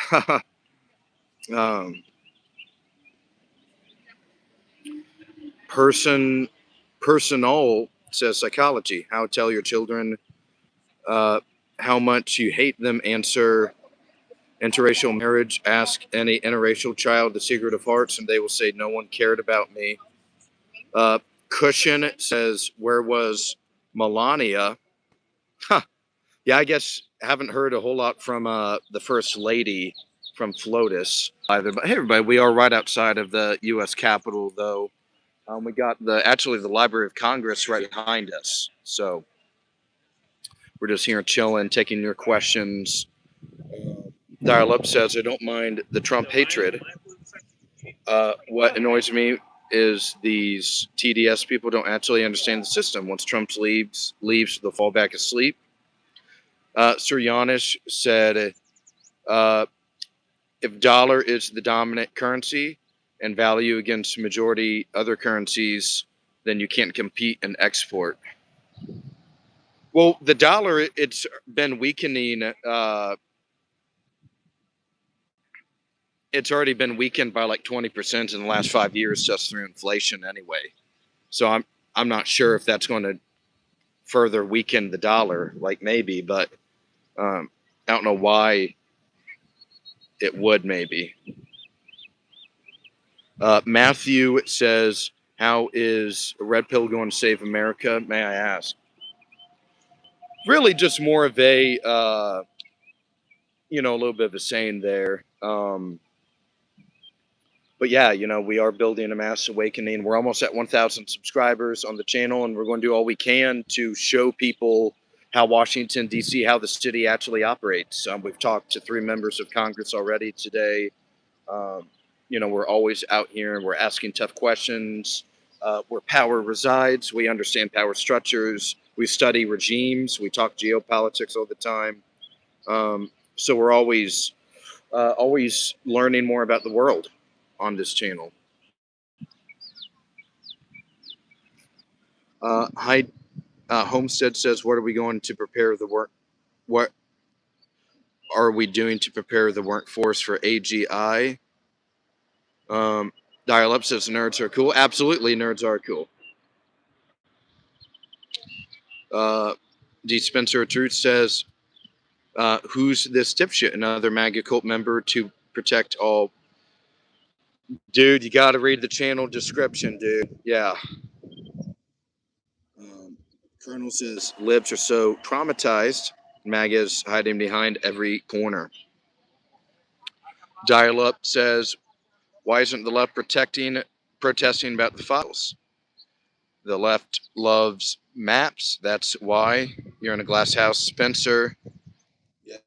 Personal says psychology. How to tell your children how much you hate them. Answer interracial marriage. Ask any interracial child the secret of hearts, and they will say no one cared about me. Cushion says, where was Melania? Yeah, I guess I haven't heard a whole lot from the First Lady from FLOTUS either. But hey, everybody, we are right outside of the U.S. Capitol, though. We got the Library of Congress right behind us. So we're just here chilling, taking your questions. Dial Up says, I don't mind the Trump hatred. What annoys me is these TDS people don't actually understand the system. Once Trump leaves, they'll fall back asleep. Sir Yanish said, if dollar is the dominant currency and value against majority other currencies, then you can't compete and export. Well, the dollar, it's been weakening. It's already been weakened by like 20% in the last 5 years just through inflation anyway. So I'm not sure if that's going to further weaken the dollar, like maybe, but I don't know why it would maybe. Matthew says, how is a red pill going to save America? May I ask? Really just more of a, a little bit of a saying there. but yeah, you know, we are building a mass awakening. We're almost at 1,000 subscribers on the channel, and we're going to do all we can to show people how Washington, D.C., how the city actually operates. We've talked to 3 members of Congress already today. You know, we're always out here and we're asking tough questions. Where power resides, we understand power structures. We study regimes. We talk geopolitics all the time. So we're always learning more about the world on this channel. Homestead says, what are we going to prepare the work? What are we doing to prepare the workforce for AGI? Dial Up says nerds are cool. Absolutely, nerds are cool. D. Spencer of Truth says, who's this dipshit? Another MAGA cult member to protect all. Dude, you got to read the channel description, dude. Yeah. Colonel says, libs are so traumatized. MAGA's hiding behind every corner. Dial Up says, why isn't the left protesting about the files? The left loves maps. That's why. You're in a glass house. Spencer. Yeah.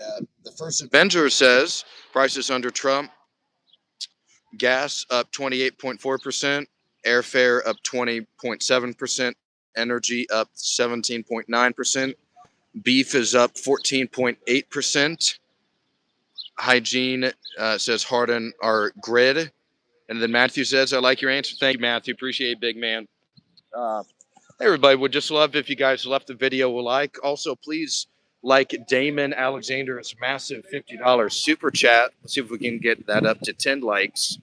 The first Avenger says, prices under Trump. Gas up 28.4%. Airfare up 20.7%. Energy up 17.9%. Beef is up 14.8%. Hygiene says harden our grid. And then Matthew says, I like your answer. Thank you, Matthew. Appreciate it, big man. Everybody would just love if you guys left the video a like. Also, please like Damon Alexander's massive $50 super chat. Let's see if we can get that up to 10 likes.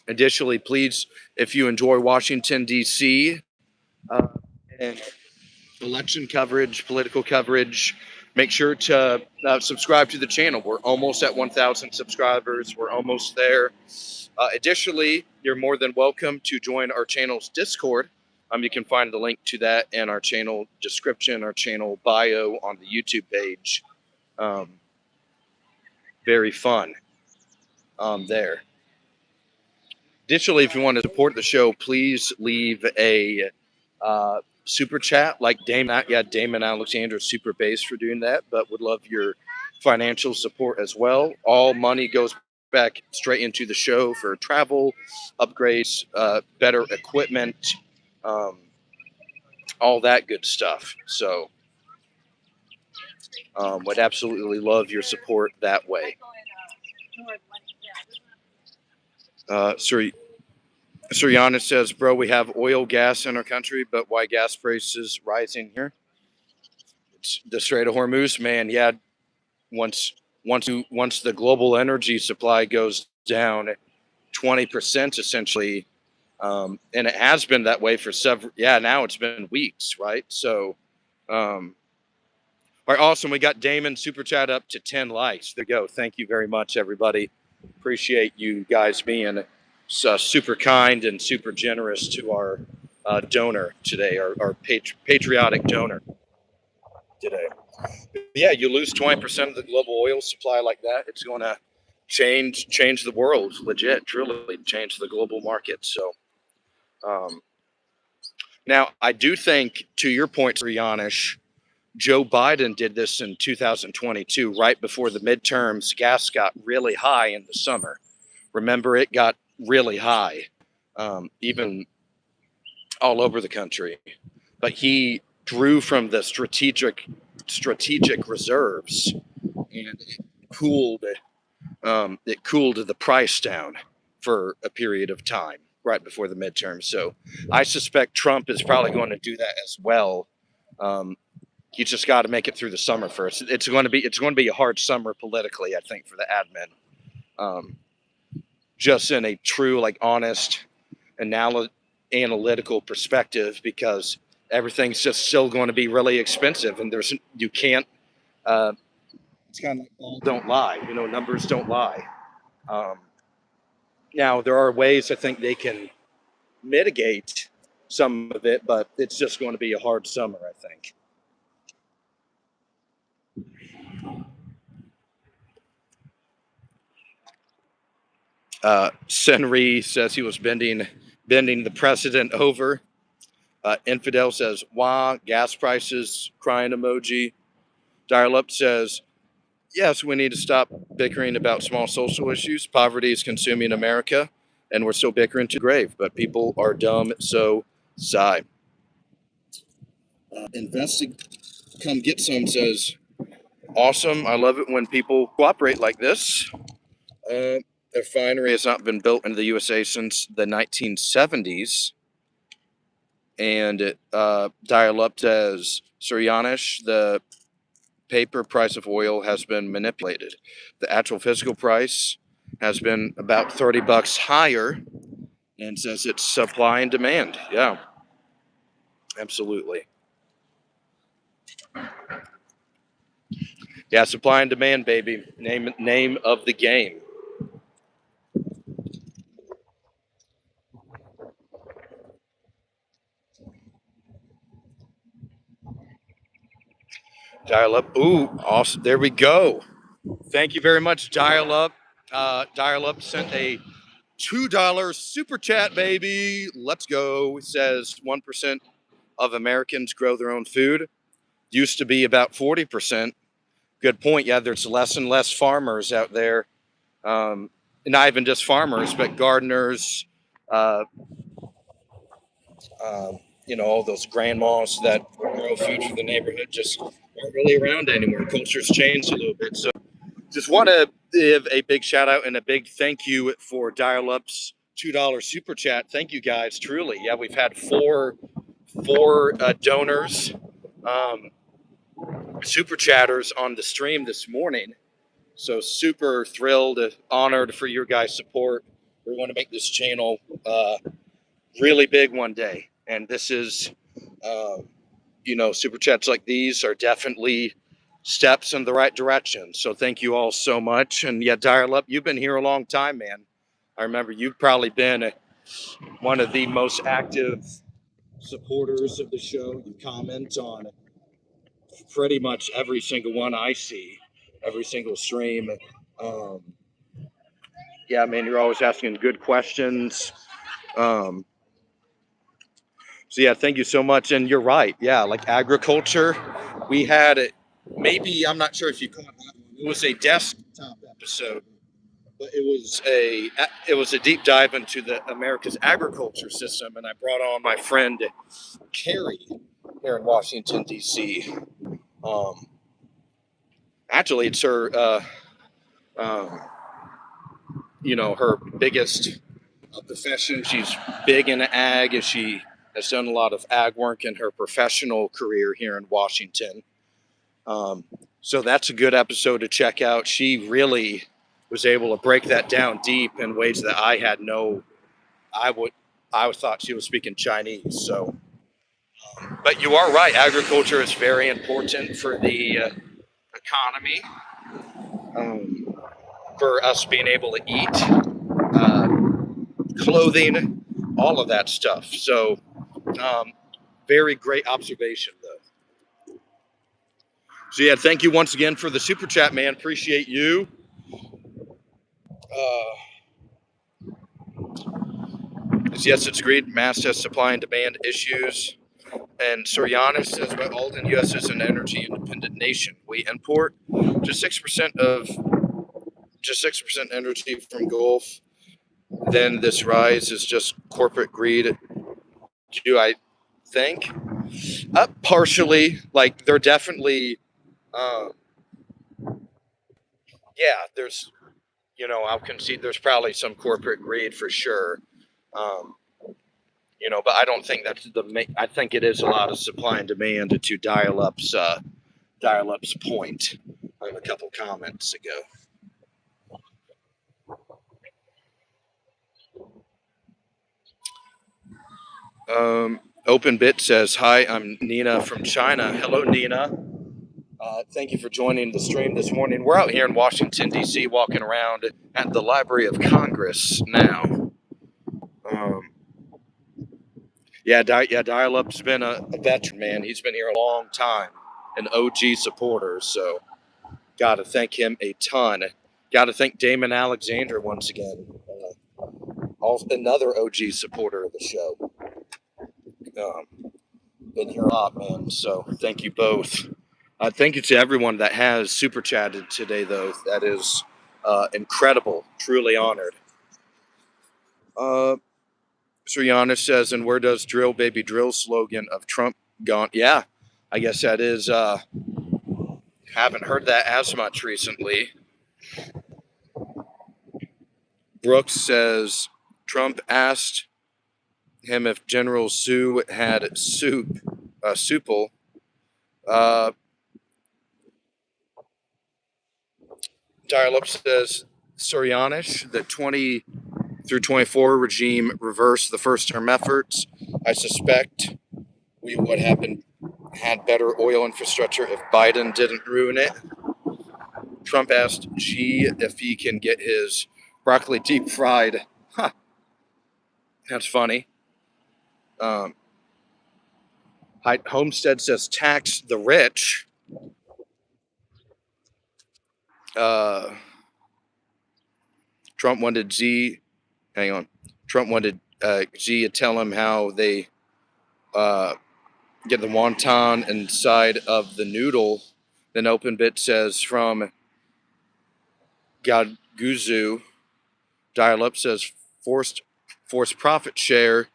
Additionally, please, if you enjoy Washington, D.C., and election coverage, political coverage, make sure to subscribe to the channel. We're almost at 1,000 subscribers. We're almost there. Additionally, you're more than welcome to join our channel's Discord. You can find the link to that in our channel description, our channel bio on the YouTube page. Very fun there. Additionally, if you want to support the show, please leave a super chat like Damon Alexander, super base for doing that, but would love your financial support as well. All money goes back straight into the show for travel, upgrades, better equipment, all that good stuff. So would absolutely love your support that way. Suryana says, bro, we have oil, gas in our country, but why gas prices rising here? It's the Strait of Hormuz, man. Yeah, once the global energy supply goes down 20% essentially, and it has been that way for now it's been weeks, right? So all right, awesome. We got Damon super chat up to 10 likes. There you go. Thank you very much, everybody. Appreciate you guys being super kind and super generous to our donor today, our patriotic donor today. Yeah, you lose 20% of the global oil supply like that, it's going to change the world, legit, truly change the global market. So now I do think, to your point, Rianish, Joe Biden did this in 2022, right before the midterms. Gas got really high in the summer. Remember, it got really high, even all over the country. But he drew from the strategic reserves, and it cooled the price down for a period of time right before the midterms. So I suspect Trump is probably going to do that as well. You just got to make it through the summer first. It's going to be a hard summer politically, I think, for the admin. Just in a true, like, honest, analytical perspective, because everything's just still going to be really expensive, and you can't. It's kind of like don't lie, numbers don't lie. Now there are ways I think they can mitigate some of it, but it's just going to be a hard summer, I think. Senri says he was bending the president over. Infidel says, wah, gas prices, crying emoji. Dial Up says, yes, we need to stop bickering about small social issues. Poverty is consuming America, and we're still bickering to the grave, but people are dumb, so sigh. Investing, come get some says, awesome. I love it when people cooperate like this. A refinery has not been built in the USA since the 1970s. And Dial Up says, Suryanish, the paper price of oil has been manipulated. The actual physical price has been about $30 higher, and says it's supply and demand. Yeah, absolutely. Yeah, supply and demand, baby. Name of the game. Dial Up. Ooh, awesome. There we go. Thank you very much, Dial Up. Dial Up sent a $2 super chat, baby. Let's go. It says 1% of Americans grow their own food. Used to be about 40%. Good point. Yeah, there's less and less farmers out there. Not even just farmers, but gardeners, uh, all those grandmas that grow food for the neighborhood just aren't really around anymore. Culture's changed a little bit. So just want to give a big shout out and a big thank you for Dial Up's $2 super chat. Thank you guys, truly. Yeah, we've had four donors, super chatters on the stream this morning. So super thrilled, honored for your guys' support. We want to make this channel really big one day. And this is, super chats like these are definitely steps in the right direction. So thank you all so much. And yeah, Dial Up, you've been here a long time, man. I remember you've probably been one of the most active supporters of the show. You comment on pretty much every single one I see, every single stream. Yeah, man, you're always asking good questions. So yeah, thank you so much. And you're right. Yeah, like agriculture, we had it. Maybe I'm not sure if you caught that one. It was a desktop episode, but it was a deep dive into the America's agriculture system, and I brought on my friend Carrie here in Washington D.C. Um, Actually, it's her. Um, her biggest profession. She's big in ag, and she has done a lot of ag work in her professional career here in Washington. So that's a good episode to check out. She really was able to break that down deep in ways that I thought she was speaking Chinese. So, but you are right. Agriculture is very important for the economy, for us being able to eat, clothing, all of that stuff. So, very great observation, though. So yeah, thank you once again for the super chat, man. Appreciate you. Yes, it's agreed. Mass has supply and demand issues. And Suryanis says, but Aulden, U.S. is an energy independent nation. We import just 6% energy from Gulf. Then this rise is just corporate greed. Do I think? Partially. Like they're definitely. There's. I'll concede there's probably some corporate greed for sure. Um, but I don't think that's the main. I think it is a lot of supply and demand to Dial Up's point a couple comments ago. Open Bit says, hi, I'm Nina from China. Hello, Nina. Thank you for joining the stream this morning. We're out here in Washington, D.C., walking around at the Library of Congress now. Dial Up's been a veteran, man. He's been here a long time, an OG supporter, so got to thank him a ton. Got to thank Damon Alexander once again. Also, another OG supporter of the show. Been here a lot, man. So thank you both. Thank you to everyone that has super chatted today, though. That is incredible. Truly honored. Sriana says, and where does drill baby drill slogan of Trump gone? Yeah, I guess that is. Haven't heard that as much recently. Brooks says Trump asked him if General Sue had supple. Dial-up says Sorianish, the 20 through 24 regime reversed the first term efforts. I suspect we would have had better oil infrastructure if Biden didn't ruin it. Trump asked Xi if he can get his broccoli deep fried. Huh. That's funny. Homestead says tax the rich. Trump wanted Xi. Hang on. Trump wanted Xi to tell him how they get the wonton inside of the noodle. Then Open Bit says from Gadguzu. Dial-up says forced profit share.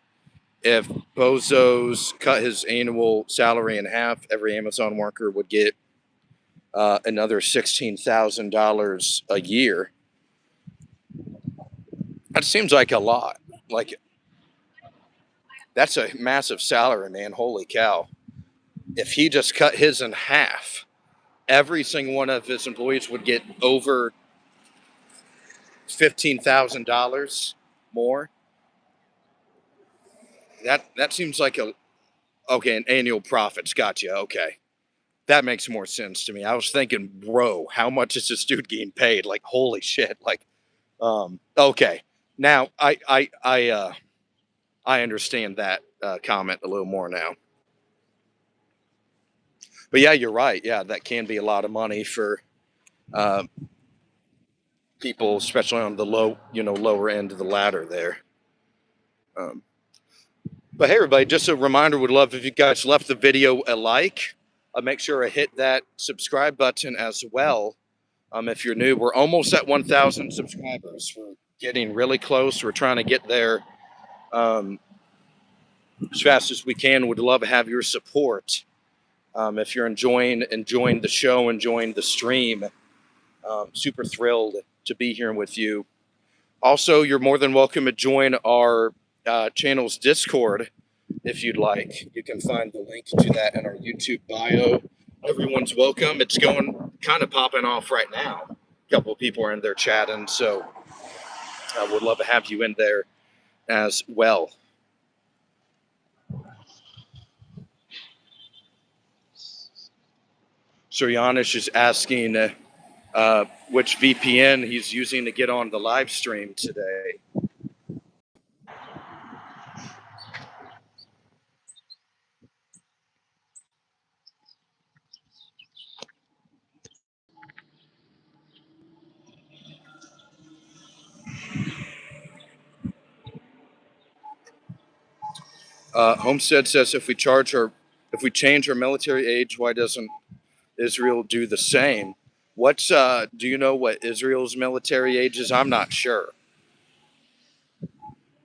If Bezos cut his annual salary in half, every Amazon worker would get another $16,000 a year. That seems like a lot. Like, that's a massive salary, man. Holy cow. If he just cut his in half, every single one of his employees would get over $15,000 more. That seems like an annual profits. Gotcha. Okay. That makes more sense to me. I was thinking, bro, how much is this dude getting paid? Like, holy shit. Like, okay. Now I understand that comment a little more now. But yeah, you're right. Yeah, that can be a lot of money for people, especially on the lower end of the ladder there. But hey, everybody, just a reminder, would love if you guys left the video a like. Make sure to hit that subscribe button as well. If you're new, we're almost at 1,000 subscribers. We're getting really close. We're trying to get there as fast as we can. Would love to have your support. If you're enjoying the show, enjoying the stream, super thrilled to be here with you. Also, you're more than welcome to join our channel's Discord if you'd like. You can find the link to that in our YouTube bio. Everyone's welcome. It's going kind of popping off right now. A couple of people are in there chatting, so I would love to have you in there as well. Suryanish is asking which VPN he's using to get on the live stream today. Homestead says if we change our military age, why doesn't Israel do the same? Do you know what Israel's military age is? I'm not sure.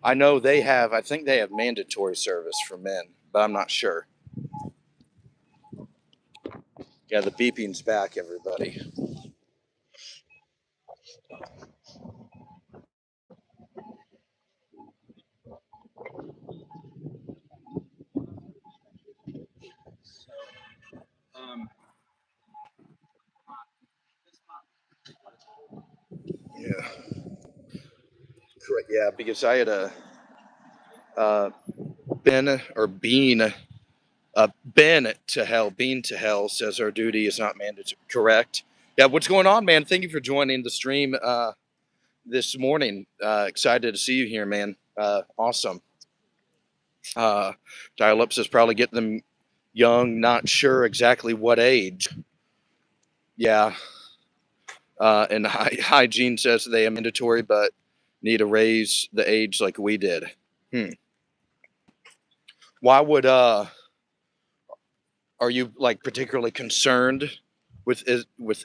I know I think they have mandatory service for men, but I'm not sure. Yeah, the beeping's back, everybody. Yeah. Correct. Yeah, because I had been to hell says our duty is not mandatory. Correct. Yeah, what's going on, man? Thank you for joining the stream this morning. Excited to see you here, man. Awesome. Dial-up says probably get them young, not sure exactly what age. Yeah. And Hygiene says they are mandatory, but need to raise the age like we did. Why would are you like particularly concerned with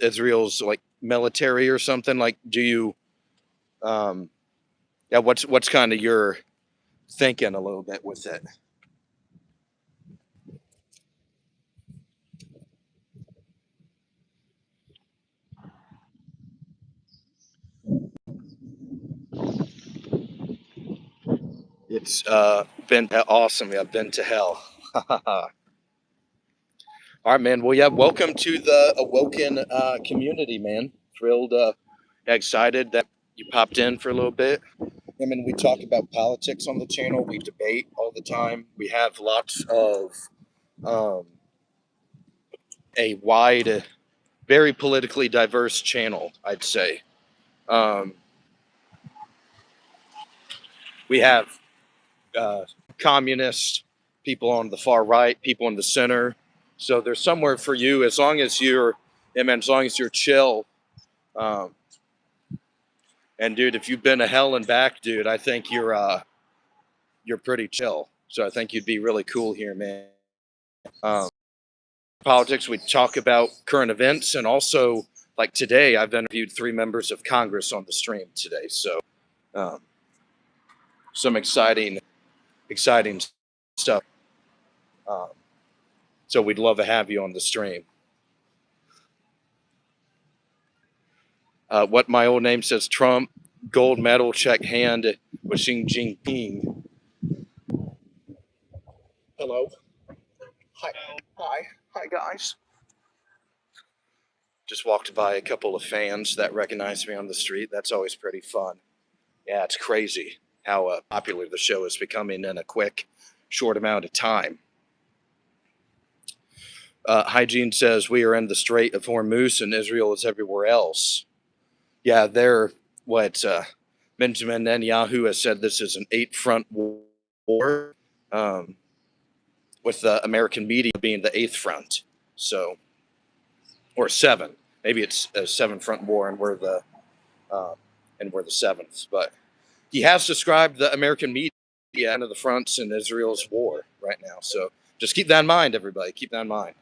Israel's like military or something? Like, do you yeah, what's kind of your thinking a little bit with it? It's been awesome. Yeah, I've been to hell. All right, man. Well, yeah, welcome to the Awoken community, man. Thrilled, excited that you popped in for a little bit. I mean, we talk about politics on the channel. We debate all the time. We have lots of um, a wide, very politically diverse channel, I'd say. Um, we have communists, people on the far right, people in the center. So there's somewhere for you as long as you're, yeah, man, as long as you're chill. Um, and dude, if you've been to hell and back, dude, I think you're pretty chill. So I think you'd be really cool here, man. Um, Politics, we talk about current events, and also like today, I've interviewed 3 members of Congress on the stream today. So um, some exciting stuff. Um, so we'd love to have you on the stream. What my old name says, Trump, gold medal, check hand with Xi Jinping. Hello. Hi, guys. Just walked by a couple of fans that recognized me on the street. That's always pretty fun. Yeah, it's crazy how popular the show is becoming in a quick, short amount of time. Hygiene says we are in the Strait of Hormuz and Israel is everywhere else. Yeah, they're what Benjamin Netanyahu has said this is an 8-front war, with the American media being the 8th front. So, or 7. Maybe it's a 7-front war and we're the 7th. But he has described the American media one of the fronts in Israel's war right now. So just keep that in mind, everybody. Keep that in mind.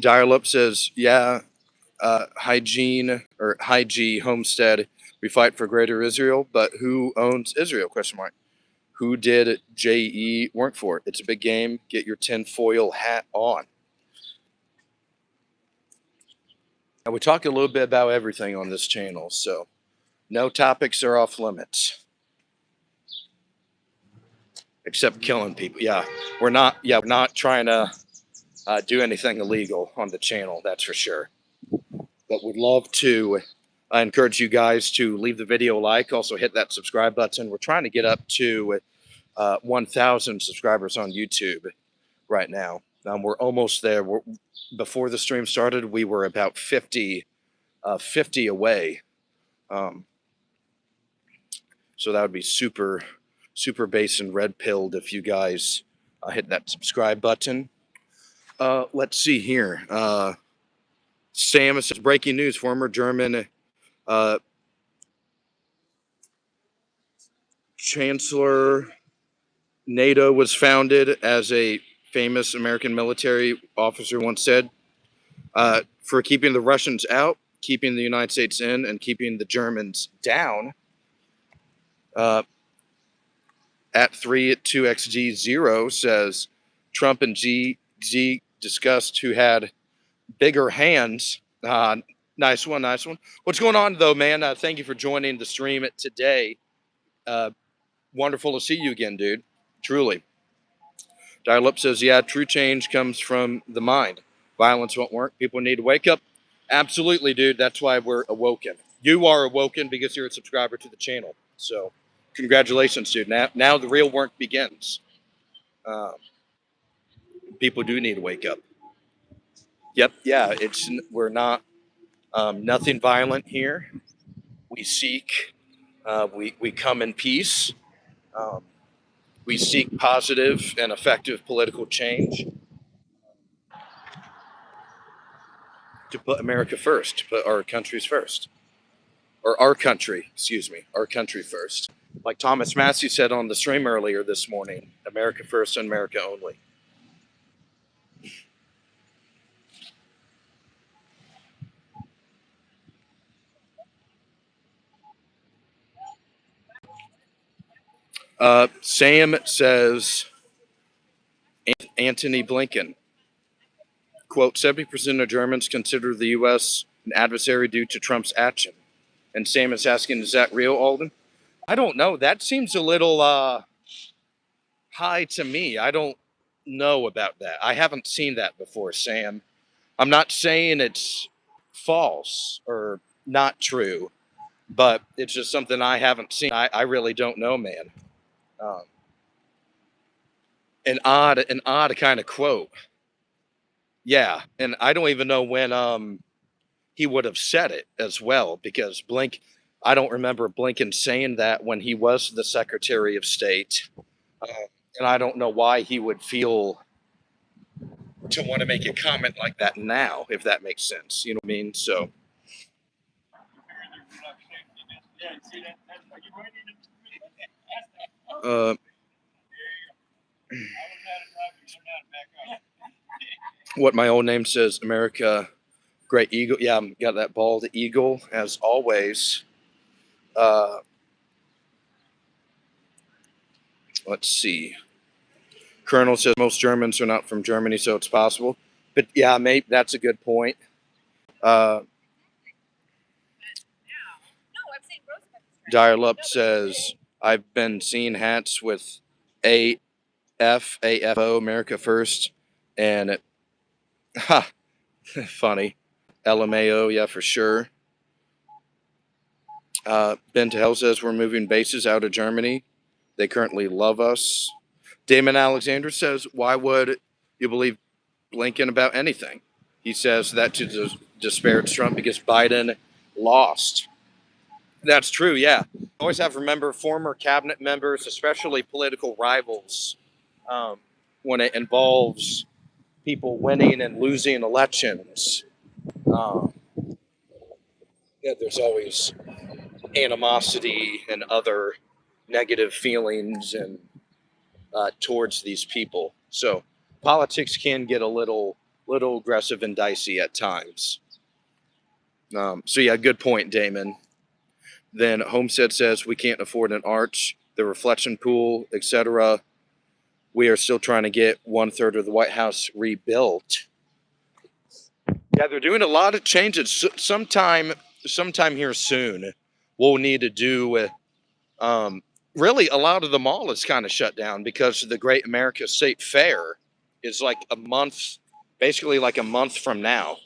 Dial-up says, yeah, hygiene or Hygie Homestead, we fight for greater Israel, but who owns Israel? Question mark. Who did JE work for? It's a big game. Get your tinfoil hat on. And we talk a little bit about everything on this channel, so no topics are off limits. Except killing people. Yeah, we're not trying to do anything illegal on the channel, that's for sure. But would love to encourage you guys to leave the video a like. Also hit that subscribe button. We're trying to get up to 1,000 subscribers on YouTube right now. We're almost there. Before the stream started, we were about 50 away. So that would be super base and red pilled if you guys hit that subscribe button. Let's see here. Sam says, breaking news, former German Chancellor NATO was founded, as a famous American military officer once said, for keeping the Russians out, keeping the United States in, and keeping the Germans down. At 2xg0 says, Trump and G discussed who had bigger hands. Nice one. What's going on, though, man? Thank you for joining the stream today. Wonderful to see you again, dude. Truly. Dial-up says, yeah, true change comes from the mind. Violence won't work. People need to wake up. Absolutely, dude. That's why we're awoken. You are awoken because you're a subscriber to the channel. So congratulations, dude. Now the real work begins. People do need to wake up. Yep. Yeah. We're not nothing violent here. We seek. We come in peace. We seek positive and effective political change to put America first, to put our countries first. Or our country, excuse me, our country first. Like Thomas Massey said on the stream earlier this morning, America first and America only. Sam says, Antony Blinken, quote, 70% of Germans consider the U.S. an adversary due to Trump's action. And Sam is asking, is that real, Aulden? I don't know. That seems a little high to me. I don't know about that. I haven't seen that before, Sam. I'm not saying it's false or not true, but it's just something I haven't seen. I really don't know, man. Um, an odd kind of quote. Yeah, and I don't even know when he would have said it as well, because I don't remember Blinken saying that when he was the Secretary of State, and I don't know why he would feel to want to make a comment like that now, if that makes sense. You know what I mean? So, uh, what my old name says, America, great eagle. Yeah, got that bald eagle as always. Let's see. Colonel says most Germans are not from Germany, so it's possible. But yeah, maybe that's a good point. Dial Up says, I've been seeing hats with AFO, America First, and funny. LMAO, yeah, for sure. Ben Tahel says we're moving bases out of Germany. They currently love us. Damon Alexander says, why would you believe Blinken about anything? He says that to disparage Trump because Biden lost. That's true, yeah. Always have to remember former cabinet members, especially political rivals, when it involves people winning and losing elections. Um, yeah, there's always animosity and other negative feelings and towards these people. So politics can get a little aggressive and dicey at times. So yeah, good point, Damon. Then Homestead says we can't afford an arch, the reflection pool, etc. We are still trying to get 1/3 of the White House rebuilt. Yeah, they're doing a lot of changes. Sometime here soon, we'll need to do. Really, a lot of the mall is kind of shut down because the Great America State Fair is like a month, basically like a month from now.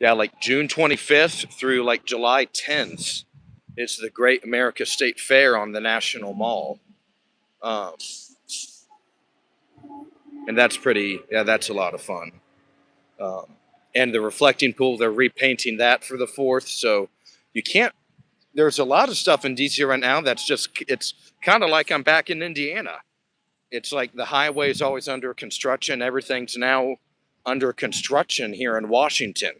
Yeah, like June 25th through like July 10th. It's the Great America State Fair on the National Mall. And that's that's a lot of fun. And the reflecting pool, they're repainting that for the 4th. So you can't, there's a lot of stuff in DC right now that's just, it's kind of like I'm back in Indiana. It's like the highway is always under construction. Everything's now under construction here in Washington.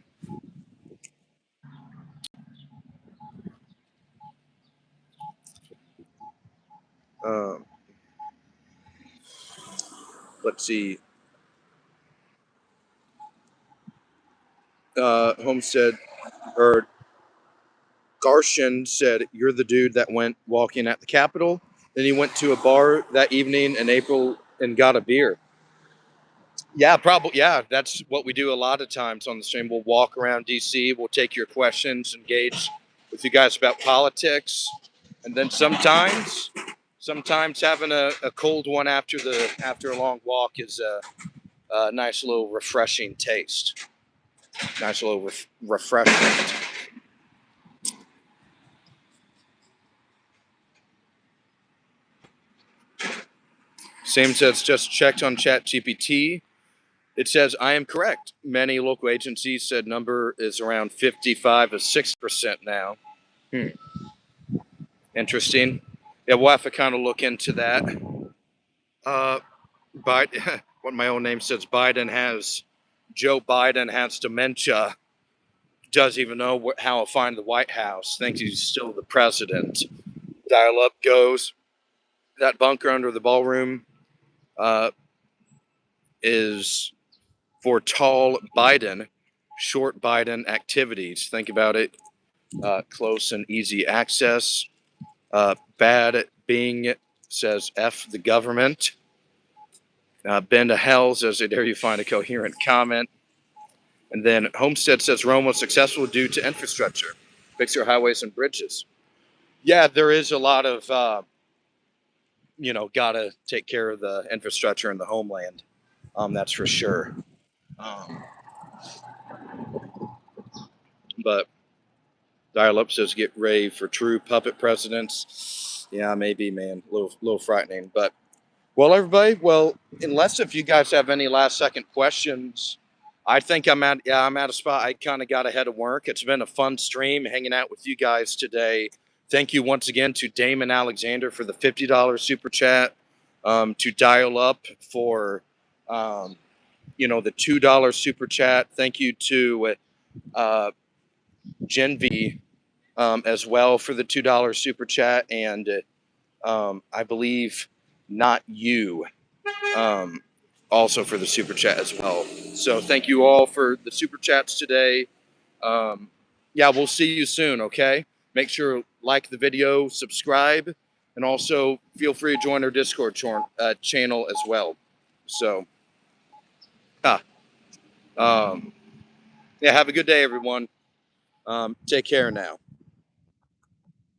Let's see. Homestead or Garshin said, "You're the dude that went walking at the Capitol." Then he went to a bar that evening in April and got a beer. Yeah, probably. Yeah, that's what we do a lot of times on the stream. We'll walk around DC. We'll take your questions, engage with you guys about politics, and then sometimes having a cold one after a long walk is a nice little refreshing taste. Nice little refreshment. Sam says, just checked on ChatGPT. It says, I am correct. Many local agencies said number is around 55 to 6% now. Interesting. Yeah, we'll have to kind of look into that. But what my own name says, Joe Biden has dementia. Doesn't even know how to find the White House. Thinks he's still the president. Dial up goes. That bunker under the ballroom is for tall Biden, short Biden activities. Think about it. Close and easy access. Bad Bing says F the government. Ben to hell says, dare you find a coherent comment. And then Homestead says Rome was successful due to infrastructure. Fix your highways and bridges. Yeah, there is a lot of, gotta take care of the infrastructure in the homeland. That's for sure. But Dial Up says get ready for true puppet presidents. Yeah, maybe, man. A little frightening. But, well, everybody, unless if you guys have any last second questions, I think I'm at a spot. I kind of got ahead of work. It's been a fun stream hanging out with you guys today. Thank you once again to Damon Alexander for the $50 super chat, to Dial Up for, the $2 super chat. Thank you to Gen V as well for the $2 super chat, and I believe Not You also for the super chat as well. So thank you all for the super chats today. We'll see you soon, okay? Make sure to like the video, subscribe, and also feel free to join our Discord channel as well. So, have a good day, everyone. Take care now.